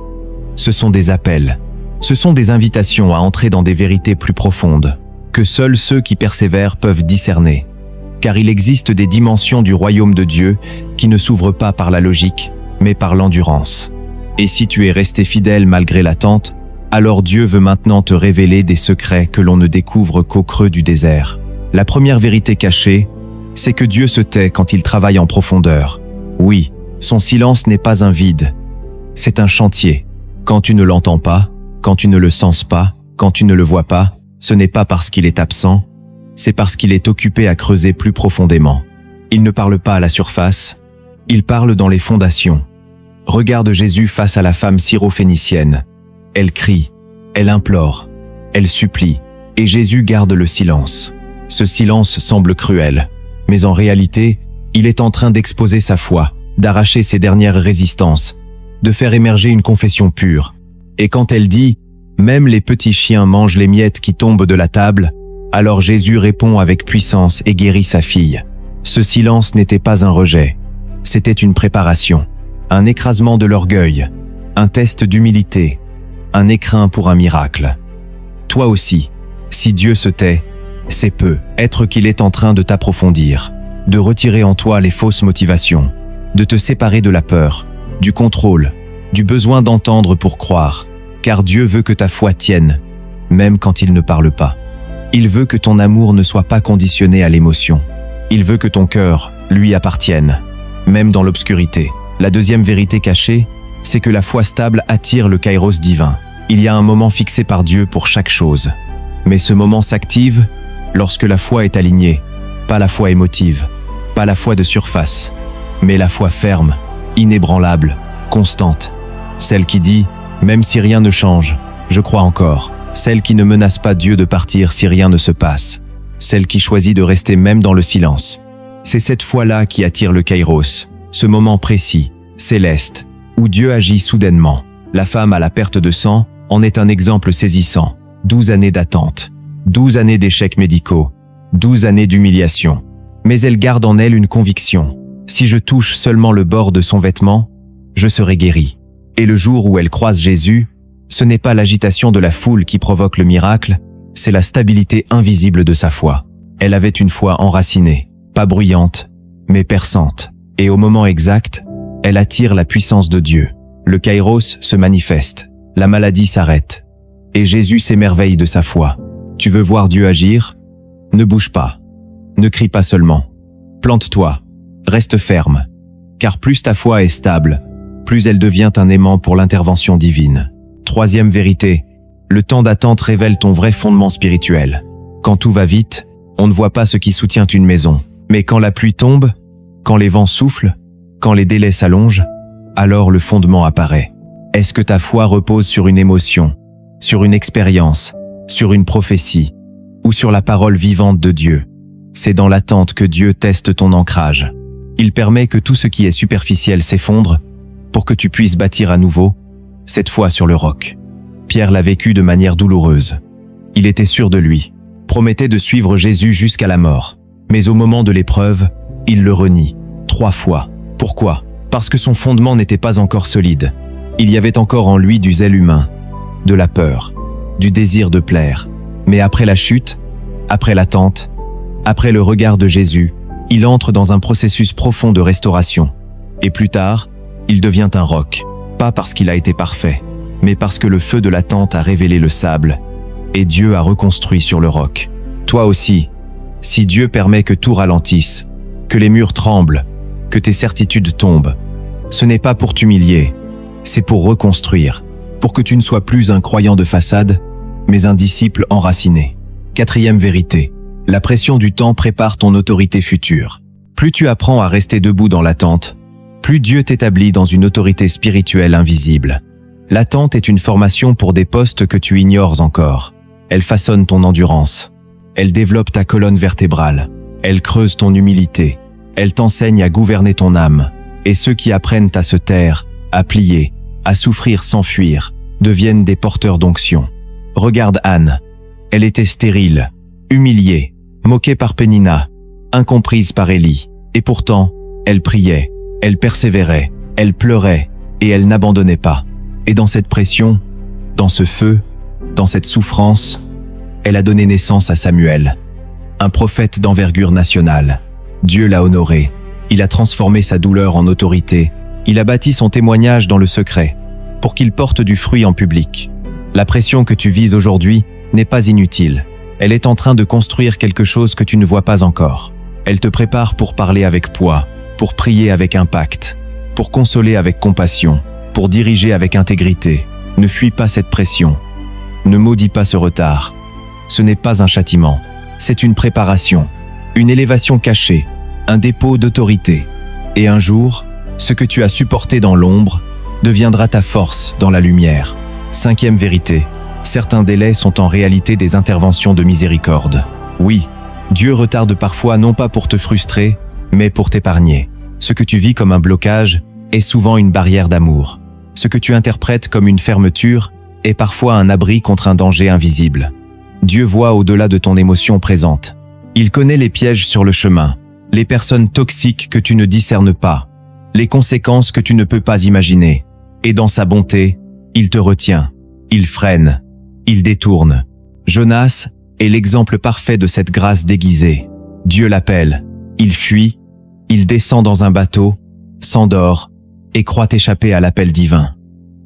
Ce sont des appels. Ce sont des invitations à entrer dans des vérités plus profondes, que seuls ceux qui persévèrent peuvent discerner. Car il existe des dimensions du royaume de Dieu qui ne s'ouvrent pas par la logique, mais par l'endurance. Et si tu es resté fidèle malgré l'attente, alors Dieu veut maintenant te révéler des secrets que l'on ne découvre qu'au creux du désert. La première vérité cachée, c'est que Dieu se tait quand il travaille en profondeur. Oui, son silence n'est pas un vide, c'est un chantier. Quand tu ne l'entends pas, quand tu ne le sens pas, quand tu ne le vois pas, ce n'est pas parce qu'il est absent, c'est parce qu'il est occupé à creuser plus profondément. Il ne parle pas à la surface, il parle dans les fondations. Regarde Jésus face à la femme syrophénicienne. Elle crie, elle implore, elle supplie, et Jésus garde le silence. Ce silence semble cruel, mais en réalité, il est en train d'exposer sa foi, d'arracher ses dernières résistances, de faire émerger une confession pure. Et quand elle dit « Même les petits chiens mangent les miettes qui tombent de la table », alors Jésus répond avec puissance et guérit sa fille. Ce silence n'était pas un rejet, c'était une préparation, un écrasement de l'orgueil, un test d'humilité, un écrin pour un miracle. Toi aussi, si Dieu se tait, c'est peut-être qu'il est en train de t'approfondir, de retirer en toi les fausses motivations, de te séparer de la peur, du contrôle, du besoin d'entendre pour croire, car Dieu veut que ta foi tienne, même quand il ne parle pas. Il veut que ton amour ne soit pas conditionné à l'émotion. Il veut que ton cœur lui appartienne, même dans l'obscurité. La deuxième vérité cachée, c'est que la foi stable attire le kairos divin. Il y a un moment fixé par Dieu pour chaque chose. Mais ce moment s'active lorsque la foi est alignée, pas la foi émotive, pas la foi de surface, mais la foi ferme, inébranlable, constante. Celle qui dit « Même si rien ne change, je crois encore ». Celle qui ne menace pas Dieu de partir si rien ne se passe. Celle qui choisit de rester même dans le silence. C'est cette foi-là qui attire le kairos, ce moment précis, céleste, où Dieu agit soudainement. La femme à la perte de sang en est un exemple saisissant. 12 années d'attente, 12 années d'échecs médicaux, 12 années d'humiliation. Mais elle garde en elle une conviction. Si je touche seulement le bord de son vêtement, je serai guérie. Et le jour où elle croise Jésus, ce n'est pas l'agitation de la foule qui provoque le miracle, c'est la stabilité invisible de sa foi. Elle avait une foi enracinée, pas bruyante, mais perçante. Et au moment exact, elle attire la puissance de Dieu. Le kairos se manifeste, la maladie s'arrête. Et Jésus s'émerveille de sa foi. Tu veux voir Dieu agir? Ne bouge pas. Ne crie pas seulement. Plante-toi. Reste ferme. Car plus ta foi est stable, plus elle devient un aimant pour l'intervention divine. Troisième vérité, le temps d'attente révèle ton vrai fondement spirituel. Quand tout va vite, on ne voit pas ce qui soutient une maison. Mais quand la pluie tombe, quand les vents soufflent, quand les délais s'allongent, alors le fondement apparaît. Est-ce que ta foi repose sur une émotion, sur une expérience, sur une prophétie, ou sur la parole vivante de Dieu? C'est dans l'attente que Dieu teste ton ancrage. Il permet que tout ce qui est superficiel s'effondre pour que tu puisses bâtir à nouveau, cette fois sur le roc. Pierre l'a vécu de manière douloureuse. Il était sûr de lui, promettait de suivre Jésus jusqu'à la mort. Mais au moment de l'épreuve, il le renie, 3 fois. Pourquoi? Parce que son fondement n'était pas encore solide. Il y avait encore en lui du zèle humain, de la peur, du désir de plaire. Mais après la chute, après l'attente, après le regard de Jésus, il entre dans un processus profond de restauration. Et plus tard, il devient un roc, pas parce qu'il a été parfait, mais parce que le feu de l'attente a révélé le sable, et Dieu a reconstruit sur le roc. Toi aussi, si Dieu permet que tout ralentisse, que les murs tremblent, que tes certitudes tombent, ce n'est pas pour t'humilier, c'est pour reconstruire, pour que tu ne sois plus un croyant de façade, mais un disciple enraciné. Quatrième vérité, la pression du temps prépare ton autorité future. Plus tu apprends à rester debout dans l'attente, plus Dieu t'établit dans une autorité spirituelle invisible. L'attente est une formation pour des postes que tu ignores encore. Elle façonne ton endurance. Elle développe ta colonne vertébrale. Elle creuse ton humilité. Elle t'enseigne à gouverner ton âme. Et ceux qui apprennent à se taire, à plier, à souffrir sans fuir, deviennent des porteurs d'onction. Regarde Anne. Elle était stérile, humiliée, moquée par Pénina, incomprise par Élie. Et pourtant, elle priait, elle persévérait, elle pleurait, et elle n'abandonnait pas. Et dans cette pression, dans ce feu, dans cette souffrance, elle a donné naissance à Samuel, un prophète d'envergure nationale. Dieu l'a honoré, il a transformé sa douleur en autorité, il a bâti son témoignage dans le secret, pour qu'il porte du fruit en public. La pression que tu vises aujourd'hui n'est pas inutile, elle est en train de construire quelque chose que tu ne vois pas encore. Elle te prépare pour parler avec poids, pour prier avec impact, pour consoler avec compassion, pour diriger avec intégrité. Ne fuis pas cette pression. Ne maudis pas ce retard. Ce n'est pas un châtiment, c'est une préparation, une élévation cachée, un dépôt d'autorité. Et un jour, ce que tu as supporté dans l'ombre deviendra ta force dans la lumière. Cinquième vérité, certains délais sont en réalité des interventions de miséricorde. Oui, Dieu retarde parfois non pas pour te frustrer, mais pour t'épargner. Ce que tu vis comme un blocage est souvent une barrière d'amour. Ce que tu interprètes comme une fermeture est parfois un abri contre un danger invisible. Dieu voit au-delà de ton émotion présente. Il connaît les pièges sur le chemin, les personnes toxiques que tu ne discernes pas, les conséquences que tu ne peux pas imaginer. Et dans sa bonté, il te retient, il freine, il détourne. Jonas est l'exemple parfait de cette grâce déguisée. Dieu l'appelle, il fuit, il descend dans un bateau, s'endort et croit échapper à l'appel divin.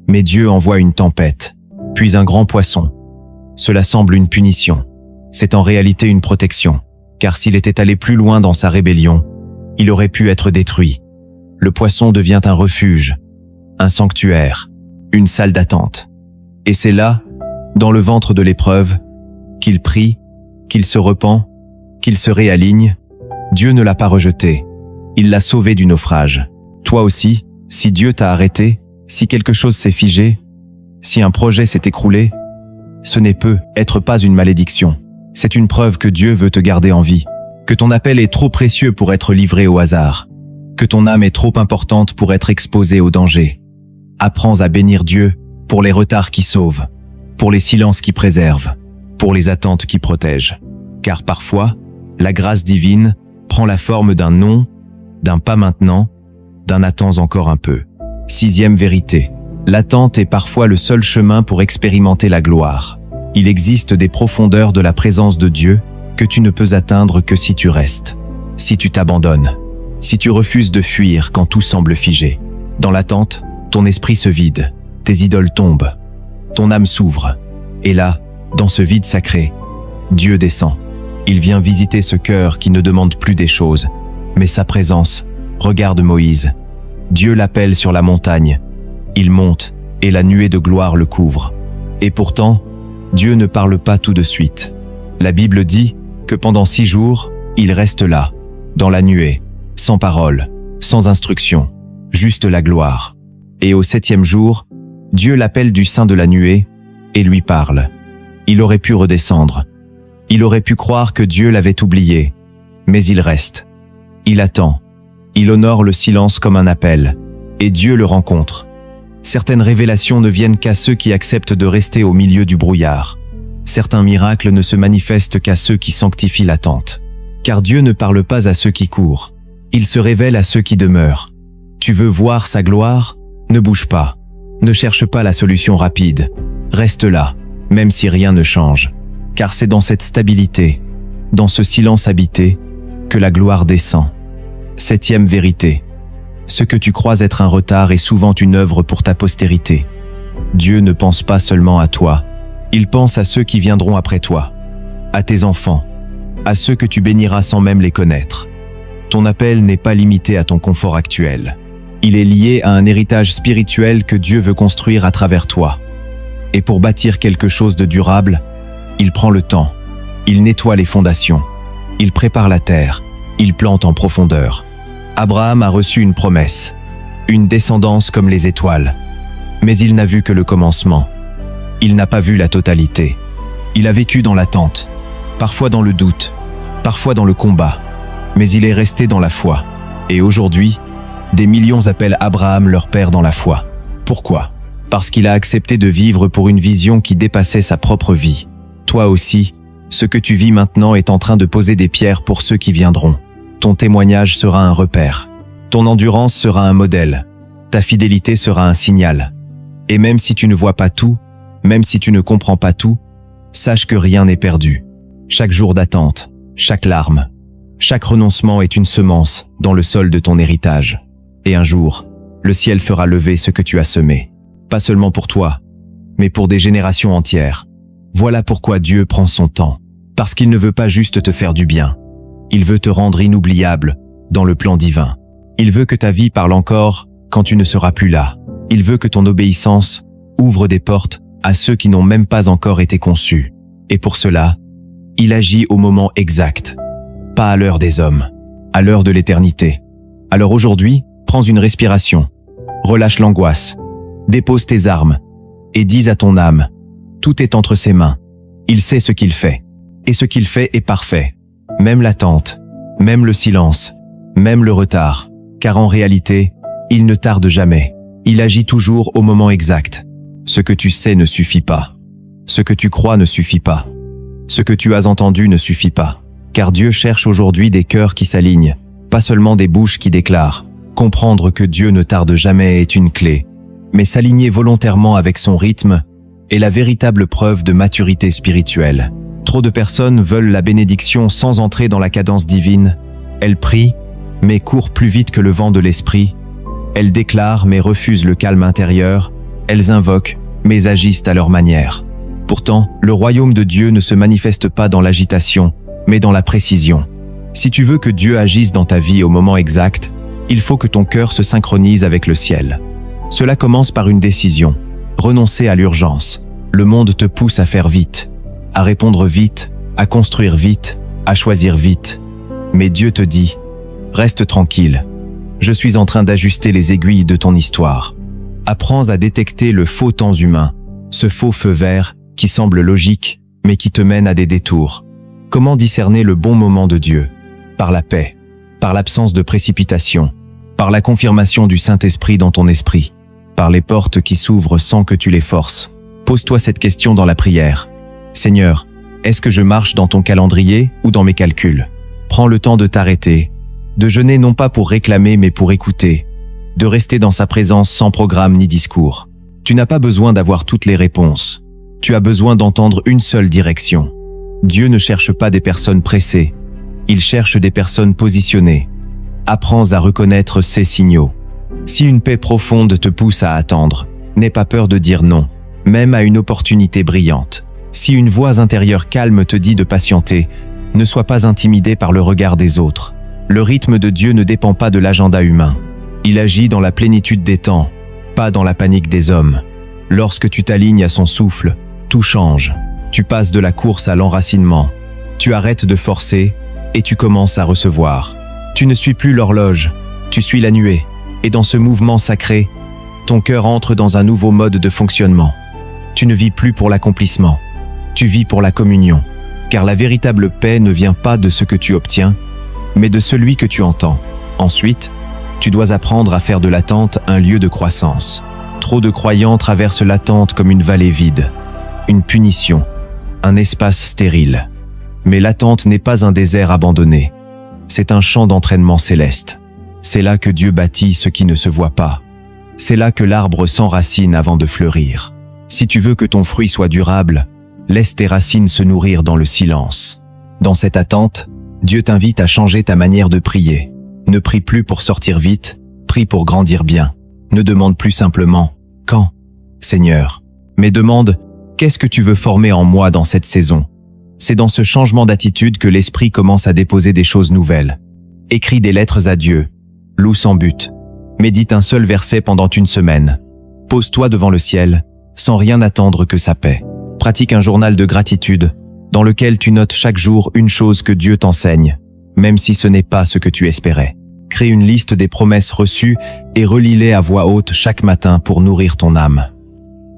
Mais Dieu envoie une tempête, puis un grand poisson. Cela semble une punition. C'est en réalité une protection, car s'il était allé plus loin dans sa rébellion, il aurait pu être détruit. Le poisson devient un refuge, un sanctuaire, une salle d'attente. Et c'est là, dans le ventre de l'épreuve, qu'il prie, qu'il se repent, qu'il se réaligne. Dieu ne l'a pas rejeté. Il l'a sauvé du naufrage. Toi aussi, si Dieu t'a arrêté, si quelque chose s'est figé, si un projet s'est écroulé, ce n'est peut-être pas une malédiction. C'est une preuve que Dieu veut te garder en vie, que ton appel est trop précieux pour être livré au hasard, que ton âme est trop importante pour être exposée au danger. Apprends à bénir Dieu pour les retards qui sauvent, pour les silences qui préservent, pour les attentes qui protègent. Car parfois, la grâce divine prend la forme d'un non, d'un pas maintenant, d'un attends encore un peu. Sixième vérité. L'attente est parfois le seul chemin pour expérimenter la gloire. Il existe des profondeurs de la présence de Dieu que tu ne peux atteindre que si tu restes, si tu t'abandonnes, si tu refuses de fuir quand tout semble figé. Dans l'attente, ton esprit se vide, tes idoles tombent, ton âme s'ouvre. Et là, dans ce vide sacré, Dieu descend. Il vient visiter ce cœur qui ne demande plus des choses, mais sa présence. Regarde Moïse. Dieu l'appelle sur la montagne, Il monte, et la nuée de gloire le couvre. Et pourtant, Dieu ne parle pas tout de suite. La Bible dit que pendant 6 jours, il reste là, dans la nuée, sans parole, sans instruction, juste la gloire. Et au 7e jour, Dieu l'appelle du sein de la nuée et lui parle. Il aurait pu redescendre. Il aurait pu croire que Dieu l'avait oublié, mais il reste. Il attend. Il honore le silence comme un appel, et Dieu le rencontre. Certaines révélations ne viennent qu'à ceux qui acceptent de rester au milieu du brouillard. Certains miracles ne se manifestent qu'à ceux qui sanctifient l'attente. Car Dieu ne parle pas à ceux qui courent. Il se révèle à ceux qui demeurent. Tu veux voir sa gloire? Ne bouge pas. Ne cherche pas la solution rapide. Reste là, même si rien ne change. Car c'est dans cette stabilité, dans ce silence habité, que la gloire descend. 7e vérité. Ce que tu crois être un retard est souvent une œuvre pour ta postérité. Dieu ne pense pas seulement à toi. Il pense à ceux qui viendront après toi, à tes enfants, à ceux que tu béniras sans même les connaître. Ton appel n'est pas limité à ton confort actuel. Il est lié à un héritage spirituel que Dieu veut construire à travers toi. Et pour bâtir quelque chose de durable, il prend le temps, il nettoie les fondations, il prépare la terre, il plante en profondeur. Abraham a reçu une promesse, une descendance comme les étoiles, mais il n'a vu que le commencement. Il n'a pas vu la totalité. Il a vécu dans l'attente, parfois dans le doute, parfois dans le combat, mais il est resté dans la foi. Et aujourd'hui, des millions appellent Abraham leur père dans la foi. Pourquoi? Parce qu'il a accepté de vivre pour une vision qui dépassait sa propre vie. Toi aussi, ce que tu vis maintenant est en train de poser des pierres pour ceux qui viendront. Ton témoignage sera un repère. Ton endurance sera un modèle. Ta fidélité sera un signal. Et même si tu ne vois pas tout, même si tu ne comprends pas tout, sache que rien n'est perdu. Chaque jour d'attente, chaque larme, chaque renoncement est une semence dans le sol de ton héritage. Et un jour, le ciel fera lever ce que tu as semé. Pas seulement pour toi, mais pour des générations entières. Voilà pourquoi Dieu prend son temps. Parce qu'il ne veut pas juste te faire du bien. Il veut te rendre inoubliable dans le plan divin. Il veut que ta vie parle encore quand tu ne seras plus là. Il veut que ton obéissance ouvre des portes à ceux qui n'ont même pas encore été conçus. Et pour cela, il agit au moment exact. Pas à l'heure des hommes, à l'heure de l'éternité. Alors aujourd'hui, prends une respiration. Relâche l'angoisse. Dépose tes armes. Et dis à ton âme, tout est entre ses mains. Il sait ce qu'il fait. Et ce qu'il fait est parfait. Même l'attente, même le silence, même le retard. Car en réalité, il ne tarde jamais. Il agit toujours au moment exact. Ce que tu sais ne suffit pas. Ce que tu crois ne suffit pas. Ce que tu as entendu ne suffit pas. Car Dieu cherche aujourd'hui des cœurs qui s'alignent, pas seulement des bouches qui déclarent. Comprendre que Dieu ne tarde jamais est une clé, mais s'aligner volontairement avec son rythme est la véritable preuve de maturité spirituelle. Trop de personnes veulent la bénédiction sans entrer dans la cadence divine. Elles prient, mais courent plus vite que le vent de l'esprit. Elles déclarent, mais refusent le calme intérieur. Elles invoquent, mais agissent à leur manière. Pourtant, le royaume de Dieu ne se manifeste pas dans l'agitation, mais dans la précision. Si tu veux que Dieu agisse dans ta vie au moment exact, il faut que ton cœur se synchronise avec le ciel. Cela commence par une décision. Renoncer à l'urgence. Le monde te pousse à faire vite, à répondre vite, à construire vite, à choisir vite. Mais Dieu te dit, reste tranquille. Je suis en train d'ajuster les aiguilles de ton histoire. Apprends à détecter le faux temps humain, ce faux feu vert qui semble logique, mais qui te mène à des détours. Comment discerner le bon moment de Dieu? Par la paix, par l'absence de précipitation, par la confirmation du Saint-Esprit dans ton esprit, par les portes qui s'ouvrent sans que tu les forces. Pose-toi cette question dans la prière. Seigneur, est-ce que je marche dans ton calendrier ou dans mes calculs? Prends le temps de t'arrêter, de jeûner non pas pour réclamer mais pour écouter, de rester dans sa présence sans programme ni discours. Tu n'as pas besoin d'avoir toutes les réponses. Tu as besoin d'entendre une seule direction. Dieu ne cherche pas des personnes pressées. Il cherche des personnes positionnées. Apprends à reconnaître ces signaux. Si une paix profonde te pousse à attendre, n'aie pas peur de dire non, même à une opportunité brillante. Si une voix intérieure calme te dit de patienter, ne sois pas intimidé par le regard des autres. Le rythme de Dieu ne dépend pas de l'agenda humain. Il agit dans la plénitude des temps, pas dans la panique des hommes. Lorsque tu t'alignes à son souffle, tout change. Tu passes de la course à l'enracinement. Tu arrêtes de forcer et tu commences à recevoir. Tu ne suis plus l'horloge, tu suis la nuée. Et dans ce mouvement sacré, ton cœur entre dans un nouveau mode de fonctionnement. Tu ne vis plus pour l'accomplissement, tu vis pour la communion. Car la véritable paix ne vient pas de ce que tu obtiens, mais de celui que tu entends. Ensuite, tu dois apprendre à faire de l'attente un lieu de croissance. Trop de croyants traversent l'attente comme une vallée vide, une punition, un espace stérile. Mais l'attente n'est pas un désert abandonné, c'est un champ d'entraînement céleste. C'est là que Dieu bâtit ce qui ne se voit pas. C'est là que l'arbre s'enracine avant de fleurir. Si tu veux que ton fruit soit durable, laisse tes racines se nourrir dans le silence. Dans cette attente, Dieu t'invite à changer ta manière de prier. Ne prie plus pour sortir vite, prie pour grandir bien. Ne demande plus simplement « Quand, Seigneur ?» mais demande « Qu'est-ce que tu veux former en moi dans cette saison ?» C'est dans ce changement d'attitude que l'Esprit commence à déposer des choses nouvelles. Écris des lettres à Dieu, loue sans but, médite un seul verset pendant une semaine. Pose-toi devant le ciel, sans rien attendre que sa paix. Pratique un journal de gratitude, dans lequel tu notes chaque jour une chose que Dieu t'enseigne, même si ce n'est pas ce que tu espérais. Crée une liste des promesses reçues et relis-les à voix haute chaque matin pour nourrir ton âme.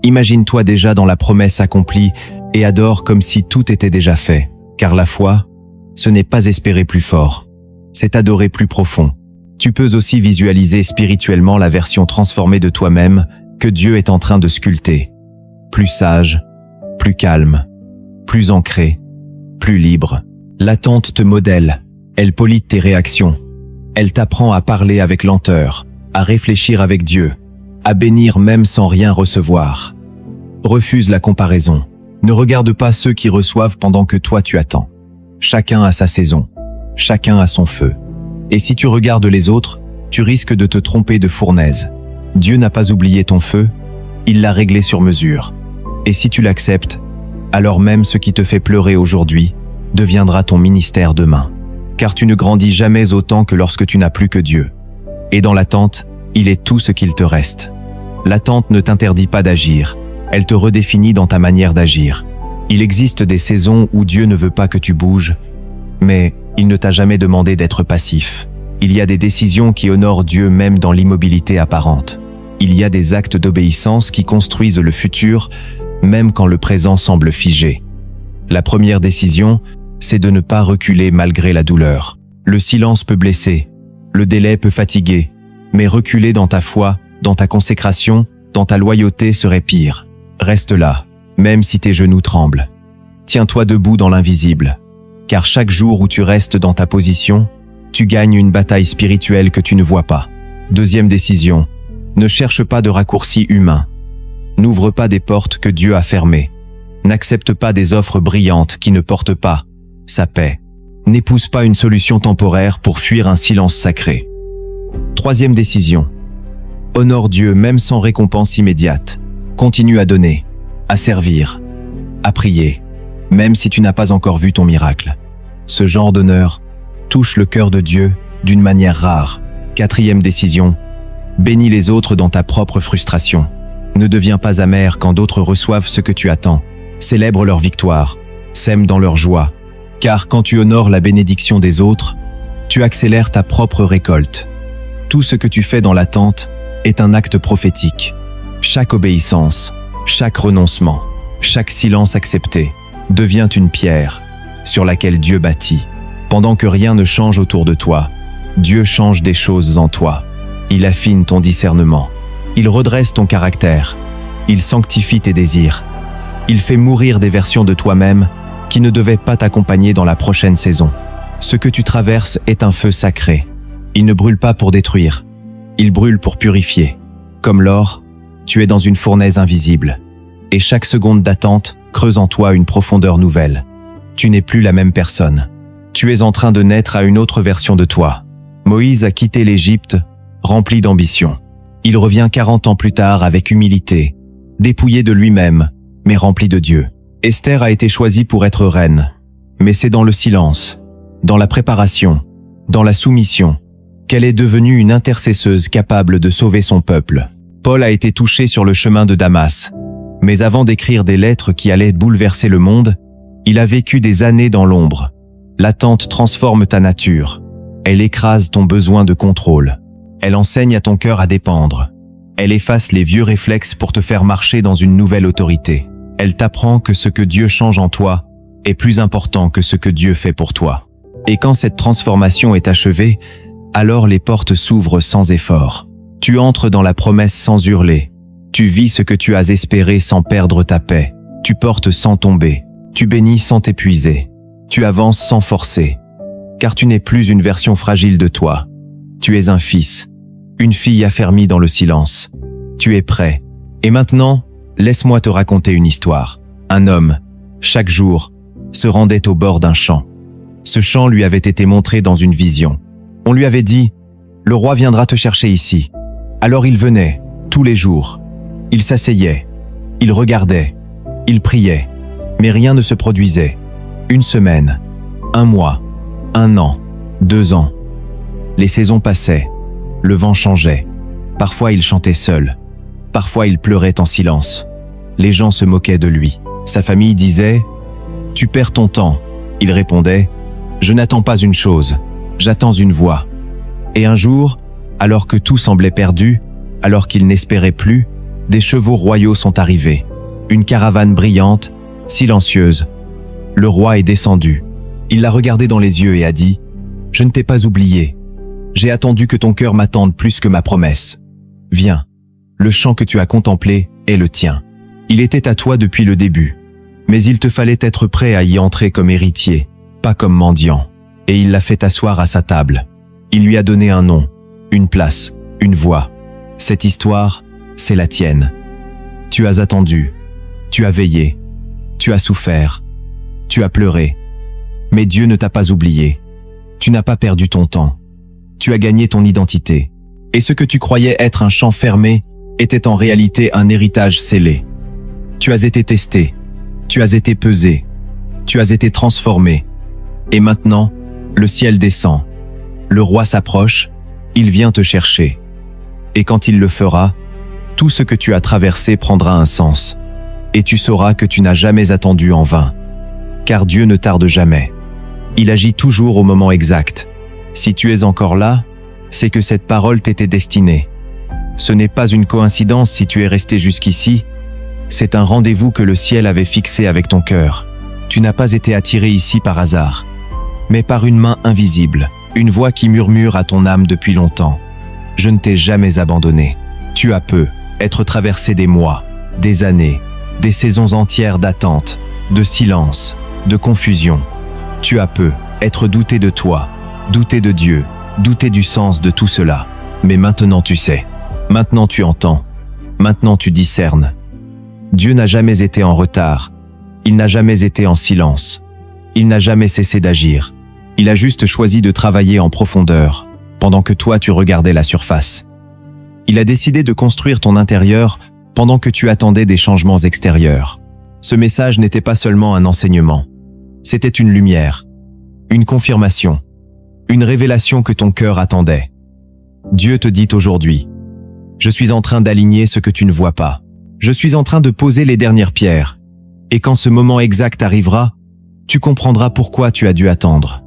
Imagine-toi déjà dans la promesse accomplie et adore comme si tout était déjà fait, car la foi, ce n'est pas espérer plus fort, c'est adorer plus profond. Tu peux aussi visualiser spirituellement la version transformée de toi-même que Dieu est en train de sculpter. Plus sage, plus calme, plus ancré, plus libre. L'attente te modèle, elle polie tes réactions. Elle t'apprend à parler avec lenteur, à réfléchir avec Dieu, à bénir même sans rien recevoir. Refuse la comparaison. Ne regarde pas ceux qui reçoivent pendant que toi tu attends. Chacun a sa saison, chacun a son feu. Et si tu regardes les autres, tu risques de te tromper de fournaise. Dieu n'a pas oublié ton feu, il l'a réglé sur mesure. Et si tu l'acceptes, alors même ce qui te fait pleurer aujourd'hui deviendra ton ministère demain. Car tu ne grandis jamais autant que lorsque tu n'as plus que Dieu. Et dans l'attente, il est tout ce qu'il te reste. L'attente ne t'interdit pas d'agir, elle te redéfinit dans ta manière d'agir. Il existe des saisons où Dieu ne veut pas que tu bouges, mais il ne t'a jamais demandé d'être passif. Il y a des décisions qui honorent Dieu même dans l'immobilité apparente. Il y a des actes d'obéissance qui construisent le futur, même quand le présent semble figé. La première décision, c'est de ne pas reculer malgré la douleur. Le silence peut blesser, le délai peut fatiguer, mais reculer dans ta foi, dans ta consécration, dans ta loyauté serait pire. Reste là, même si tes genoux tremblent. Tiens-toi debout dans l'invisible, car chaque jour où tu restes dans ta position, tu gagnes une bataille spirituelle que tu ne vois pas. Deuxième décision, ne cherche pas de raccourcis humains. N'ouvre pas des portes que Dieu a fermées. N'accepte pas des offres brillantes qui ne portent pas sa paix. N'épouse pas une solution temporaire pour fuir un silence sacré. Troisième décision, honore Dieu même sans récompense immédiate. Continue à donner, à servir, à prier, même si tu n'as pas encore vu ton miracle. Ce genre d'honneur touche le cœur de Dieu d'une manière rare. Quatrième décision, bénis les autres dans ta propre frustration. Ne deviens pas amer quand d'autres reçoivent ce que tu attends. Célèbre leur victoire, sème dans leur joie. Car quand tu honores la bénédiction des autres, tu accélères ta propre récolte. Tout ce que tu fais dans l'attente est un acte prophétique. Chaque obéissance, chaque renoncement, chaque silence accepté devient une pierre sur laquelle Dieu bâtit. Pendant que rien ne change autour de toi, Dieu change des choses en toi. Il affine ton discernement. Il redresse ton caractère. Il sanctifie tes désirs. Il fait mourir des versions de toi-même qui ne devaient pas t'accompagner dans la prochaine saison. Ce que tu traverses est un feu sacré. Il ne brûle pas pour détruire. Il brûle pour purifier. Comme l'or, tu es dans une fournaise invisible. Et chaque seconde d'attente creuse en toi une profondeur nouvelle. Tu n'es plus la même personne. Tu es en train de naître à une autre version de toi. Moïse a quitté l'Égypte, rempli d'ambition. Il revient 40 ans plus tard avec humilité, dépouillé de lui-même, mais rempli de Dieu. Esther a été choisie pour être reine, mais c'est dans le silence, dans la préparation, dans la soumission, qu'elle est devenue une intercesseuse capable de sauver son peuple. Paul a été touché sur le chemin de Damas. Mais avant d'écrire des lettres qui allaient bouleverser le monde, il a vécu des années dans l'ombre. L'attente transforme ta nature. Elle écrase ton besoin de contrôle. Elle enseigne à ton cœur à dépendre. Elle efface les vieux réflexes pour te faire marcher dans une nouvelle autorité. Elle t'apprend que ce que Dieu change en toi est plus important que ce que Dieu fait pour toi. Et quand cette transformation est achevée, alors les portes s'ouvrent sans effort. Tu entres dans la promesse sans hurler. Tu vis ce que tu as espéré sans perdre ta paix. Tu portes sans tomber. Tu bénis sans t'épuiser. Tu avances sans forcer. Car tu n'es plus une version fragile de toi. Tu es un fils, une fille affermie dans le silence. Tu es prêt. Et maintenant, laisse-moi te raconter une histoire. Un homme, chaque jour, se rendait au bord d'un champ. Ce champ lui avait été montré dans une vision. On lui avait dit « Le roi viendra te chercher ici ». Alors il venait, tous les jours. Il s'asseyait, il regardait, il priait, mais rien ne se produisait. Une semaine, un mois, un an, 2 ans. Les saisons passaient, le vent changeait. Parfois il chantait seul, parfois il pleurait en silence. Les gens se moquaient de lui. Sa famille disait « Tu perds ton temps ». Il répondait « Je n'attends pas une chose, j'attends une voix ». Et un jour, alors que tout semblait perdu, alors qu'il n'espérait plus, des chevaux royaux sont arrivés. Une caravane brillante, silencieuse. Le roi est descendu. Il l'a regardé dans les yeux et a dit « Je ne t'ai pas oublié. J'ai attendu que ton cœur m'attende plus que ma promesse. Viens, le champ que tu as contemplé est le tien. Il était à toi depuis le début. Mais il te fallait être prêt à y entrer comme héritier, pas comme mendiant. Et il l'a fait asseoir à sa table. Il lui a donné un nom, une place, une voix. Cette histoire, c'est la tienne. Tu as attendu, tu as veillé, tu as souffert, tu as pleuré. Mais Dieu ne t'a pas oublié. Tu n'as pas perdu ton temps. Tu as gagné ton identité. Et ce que tu croyais être un champ fermé était en réalité un héritage scellé. Tu as été testé, tu as été pesé, tu as été transformé. Et maintenant, le ciel descend. Le roi s'approche, il vient te chercher. Et quand il le fera, tout ce que tu as traversé prendra un sens. Et tu sauras que tu n'as jamais attendu en vain. Car Dieu ne tarde jamais. Il agit toujours au moment exact. Si tu es encore là, c'est que cette parole t'était destinée. Ce n'est pas une coïncidence si tu es resté jusqu'ici, c'est un rendez-vous que le ciel avait fixé avec ton cœur. Tu n'as pas été attiré ici par hasard, mais par une main invisible, une voix qui murmure à ton âme depuis longtemps. Je ne t'ai jamais abandonné. Tu as peu être traversé des mois, des années, des saisons entières d'attente, de silence, de confusion. Tu as peu être douté de toi, douté de Dieu, douté du sens de tout cela. Mais maintenant tu sais, maintenant tu entends, maintenant tu discernes. Dieu n'a jamais été en retard, il n'a jamais été en silence, il n'a jamais cessé d'agir. Il a juste choisi de travailler en profondeur, pendant que toi tu regardais la surface. Il a décidé de construire ton intérieur pendant que tu attendais des changements extérieurs. Ce message n'était pas seulement un enseignement, c'était une lumière, une confirmation, une révélation que ton cœur attendait. Dieu te dit aujourd'hui, « Je suis en train d'aligner ce que tu ne vois pas. Je suis en train de poser les dernières pierres. Et quand ce moment exact arrivera, tu comprendras pourquoi tu as dû attendre.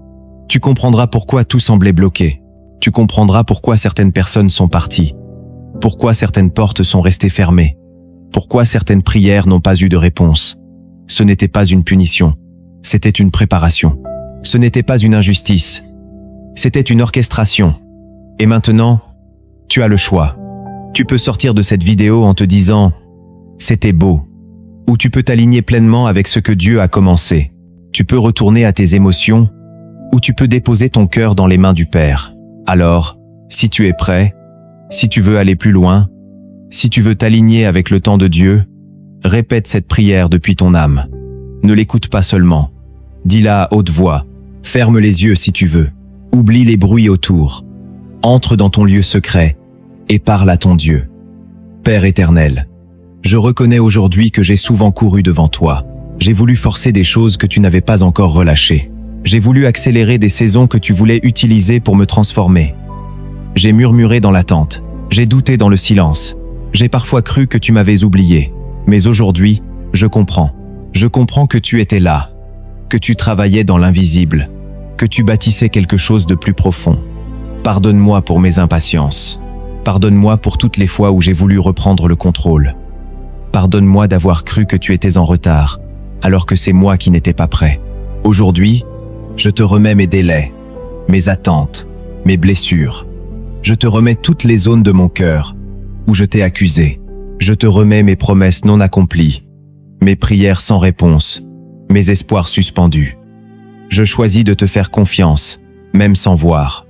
Tu comprendras pourquoi tout semblait bloqué. Tu comprendras pourquoi certaines personnes sont parties. Pourquoi certaines portes sont restées fermées. Pourquoi certaines prières n'ont pas eu de réponse. Ce n'était pas une punition. C'était une préparation. Ce n'était pas une injustice. C'était une orchestration. Et maintenant, tu as le choix. Tu peux sortir de cette vidéo en te disant « C'était beau » ou tu peux t'aligner pleinement avec ce que Dieu a commencé. Tu peux retourner à tes émotions ou tu peux déposer ton cœur dans les mains du Père. Alors, si tu es prêt, si tu veux aller plus loin, si tu veux t'aligner avec le temps de Dieu, répète cette prière depuis ton âme. Ne l'écoute pas seulement. Dis-la à haute voix. Ferme les yeux si tu veux. Oublie les bruits autour. Entre dans ton lieu secret et parle à ton Dieu. Père éternel, je reconnais aujourd'hui que j'ai souvent couru devant toi. J'ai voulu forcer des choses que tu n'avais pas encore relâchées. J'ai voulu accélérer des saisons que tu voulais utiliser pour me transformer. J'ai murmuré dans l'attente. J'ai douté dans le silence. J'ai parfois cru que tu m'avais oublié, mais aujourd'hui, je comprends. Je comprends que tu étais là, que tu travaillais dans l'invisible, que tu bâtissais quelque chose de plus profond. Pardonne-moi pour mes impatiences. Pardonne-moi pour toutes les fois où j'ai voulu reprendre le contrôle. Pardonne-moi d'avoir cru que tu étais en retard, alors que c'est moi qui n'étais pas prêt. Aujourd'hui, je te remets mes délais, mes attentes, mes blessures. Je te remets toutes les zones de mon cœur où je t'ai accusé. Je te remets mes promesses non accomplies, mes prières sans réponse, mes espoirs suspendus. Je choisis de te faire confiance, même sans voir.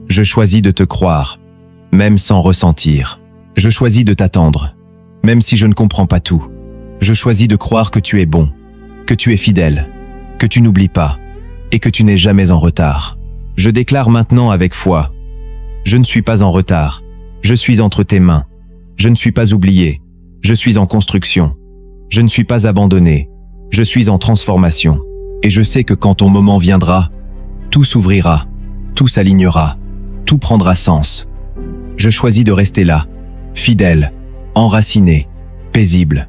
Je choisis de te croire, même sans ressentir. Je choisis de t'attendre, même si je ne comprends pas tout. Je choisis de croire que tu es bon, que tu es fidèle, que tu n'oublies pas et que tu n'es jamais en retard. Je déclare maintenant avec foi: je ne suis pas en retard, je suis entre tes mains. Je ne suis pas oublié, je suis en construction. Je ne suis pas abandonné, je suis en transformation. Et je sais que quand ton moment viendra, tout s'ouvrira, tout s'alignera, tout prendra sens. Je choisis de rester là, fidèle, enraciné, paisible.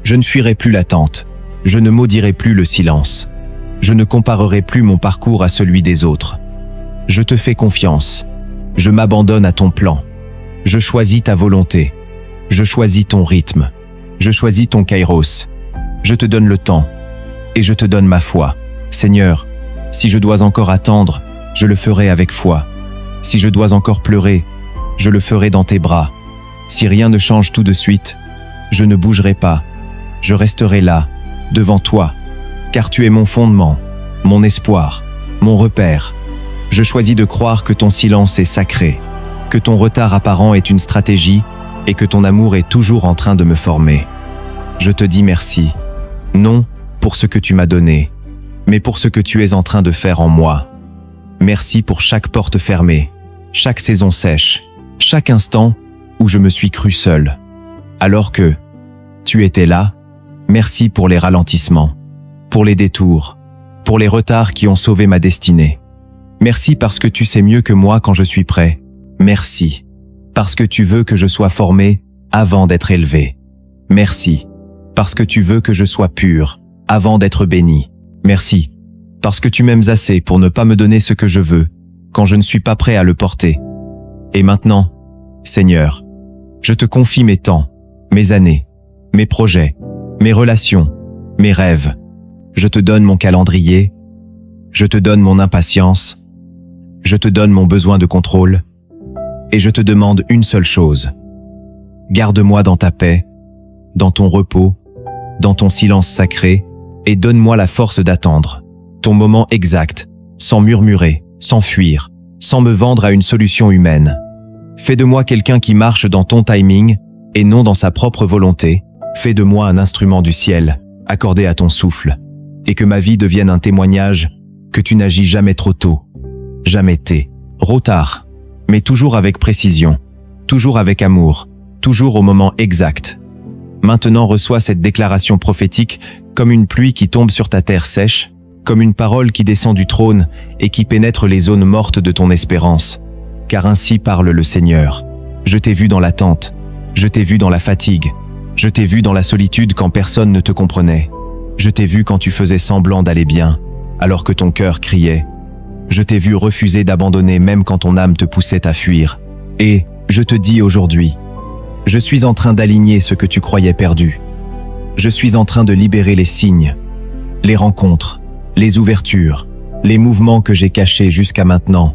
Je ne fuirai plus l'attente, je ne maudirai plus le silence. Je ne comparerai plus mon parcours à celui des autres. Je te fais confiance, je m'abandonne à ton plan. Je choisis ta volonté, je choisis ton rythme, je choisis ton kairos. Je te donne le temps et je te donne ma foi. Seigneur, si je dois encore attendre, je le ferai avec foi. Si je dois encore pleurer, je le ferai dans tes bras. Si rien ne change tout de suite, je ne bougerai pas. Je resterai là, devant toi, car tu es mon fondement, mon espoir, mon repère. Je choisis de croire que ton silence est sacré, que ton retard apparent est une stratégie et que ton amour est toujours en train de me former. Je te dis merci, non pour ce que tu m'as donné, mais pour ce que tu es en train de faire en moi. Merci pour chaque porte fermée, chaque saison sèche, chaque instant où je me suis cru seul. Alors que tu étais là, merci pour les ralentissements, pour les détours, pour les retards qui ont sauvé ma destinée. Merci parce que tu sais mieux que moi quand je suis prêt. Merci parce que tu veux que je sois formé avant d'être élevé. Merci parce que tu veux que je sois pur avant d'être béni. Merci parce que tu m'aimes assez pour ne pas me donner ce que je veux quand je ne suis pas prêt à le porter. Et maintenant, Seigneur, je te confie mes temps, mes années, mes projets, mes relations, mes rêves. Je te donne mon calendrier, je te donne mon impatience, je te donne mon besoin de contrôle, et je te demande une seule chose. Garde-moi dans ta paix, dans ton repos, dans ton silence sacré, et donne-moi la force d'attendre ton moment exact, sans murmurer, sans fuir, sans me vendre à une solution humaine. Fais de moi quelqu'un qui marche dans ton timing et non dans sa propre volonté. Fais de moi un instrument du ciel, accordé à ton souffle, et que ma vie devienne un témoignage que tu n'agis jamais trop tôt, jamais trop tard, mais toujours avec précision, toujours avec amour, toujours au moment exact. Maintenant reçois cette déclaration prophétique comme une pluie qui tombe sur ta terre sèche, comme une parole qui descend du trône et qui pénètre les zones mortes de ton espérance. Car ainsi parle le Seigneur. Je t'ai vu dans l'attente, je t'ai vu dans la fatigue, je t'ai vu dans la solitude quand personne ne te comprenait. Je t'ai vu quand tu faisais semblant d'aller bien, alors que ton cœur criait. Je t'ai vu refuser d'abandonner même quand ton âme te poussait à fuir. Et, je te dis aujourd'hui, je suis en train d'aligner ce que tu croyais perdu. Je suis en train de libérer les signes, les rencontres, les ouvertures, les mouvements que j'ai cachés jusqu'à maintenant.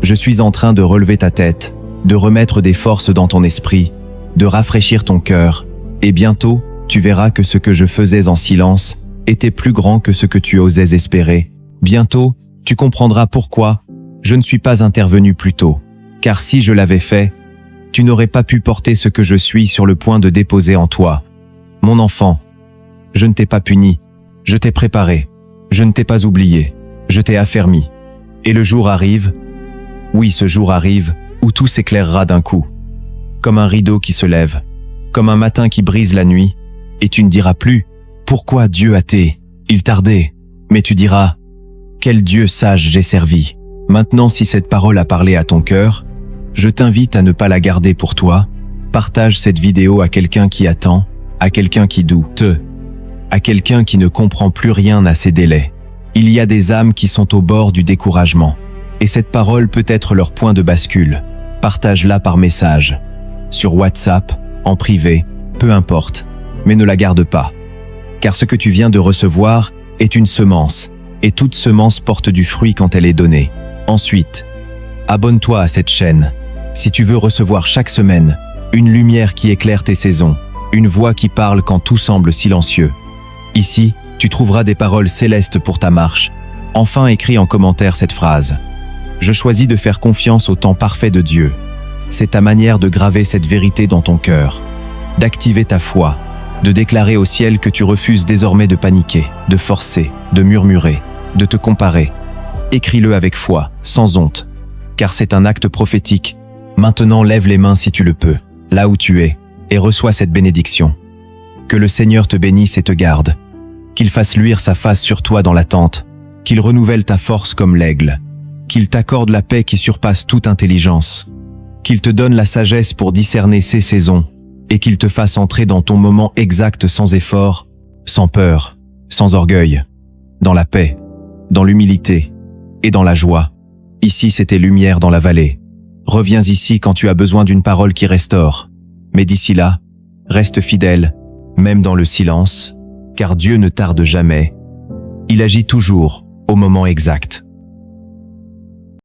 Je suis en train de relever ta tête, de remettre des forces dans ton esprit, de rafraîchir ton cœur, et bientôt, tu verras que ce que je faisais en silence était plus grand que ce que tu osais espérer. Bientôt, tu comprendras pourquoi je ne suis pas intervenu plus tôt. Car si je l'avais fait, tu n'aurais pas pu porter ce que je suis sur le point de déposer en toi. Mon enfant, je ne t'ai pas puni, je t'ai préparé, je ne t'ai pas oublié, je t'ai affermi. Et le jour arrive, oui, ce jour arrive, où tout s'éclairera d'un coup. Comme un rideau qui se lève, comme un matin qui brise la nuit, et tu ne diras plus « Pourquoi Dieu a-t-il ? Il tardait ?» Mais tu diras « Quel Dieu sage j'ai servi ?» Maintenant, si cette parole a parlé à ton cœur, je t'invite à ne pas la garder pour toi, partage cette vidéo à quelqu'un qui attend, à quelqu'un qui doute, à quelqu'un qui ne comprend plus rien à ces délais. Il y a des âmes qui sont au bord du découragement. Et cette parole peut être leur point de bascule. Partage-la par message. Sur WhatsApp, en privé, peu importe. Mais ne la garde pas. Car ce que tu viens de recevoir est une semence. Et toute semence porte du fruit quand elle est donnée. Ensuite, abonne-toi à cette chaîne. Si tu veux recevoir chaque semaine une lumière qui éclaire tes saisons, une voix qui parle quand tout semble silencieux. Ici, tu trouveras des paroles célestes pour ta marche. Enfin, écris en commentaire cette phrase. Je choisis de faire confiance au temps parfait de Dieu. C'est ta manière de graver cette vérité dans ton cœur, d'activer ta foi, de déclarer au ciel que tu refuses désormais de paniquer, de forcer, de murmurer, de te comparer. Écris-le avec foi, sans honte, car c'est un acte prophétique. Maintenant, lève les mains si tu le peux, là où tu es, et reçois cette bénédiction. Que le Seigneur te bénisse et te garde, qu'il fasse luire sa face sur toi dans l'attente, qu'il renouvelle ta force comme l'aigle, qu'il t'accorde la paix qui surpasse toute intelligence, qu'il te donne la sagesse pour discerner ses saisons, et qu'il te fasse entrer dans ton moment exact sans effort, sans peur, sans orgueil, dans la paix, dans l'humilité et dans la joie. Ici, c'était lumière dans la vallée. Reviens ici quand tu as besoin d'une parole qui restaure. Mais d'ici là, reste fidèle, même dans le silence, car Dieu ne tarde jamais. Il agit toujours au moment exact.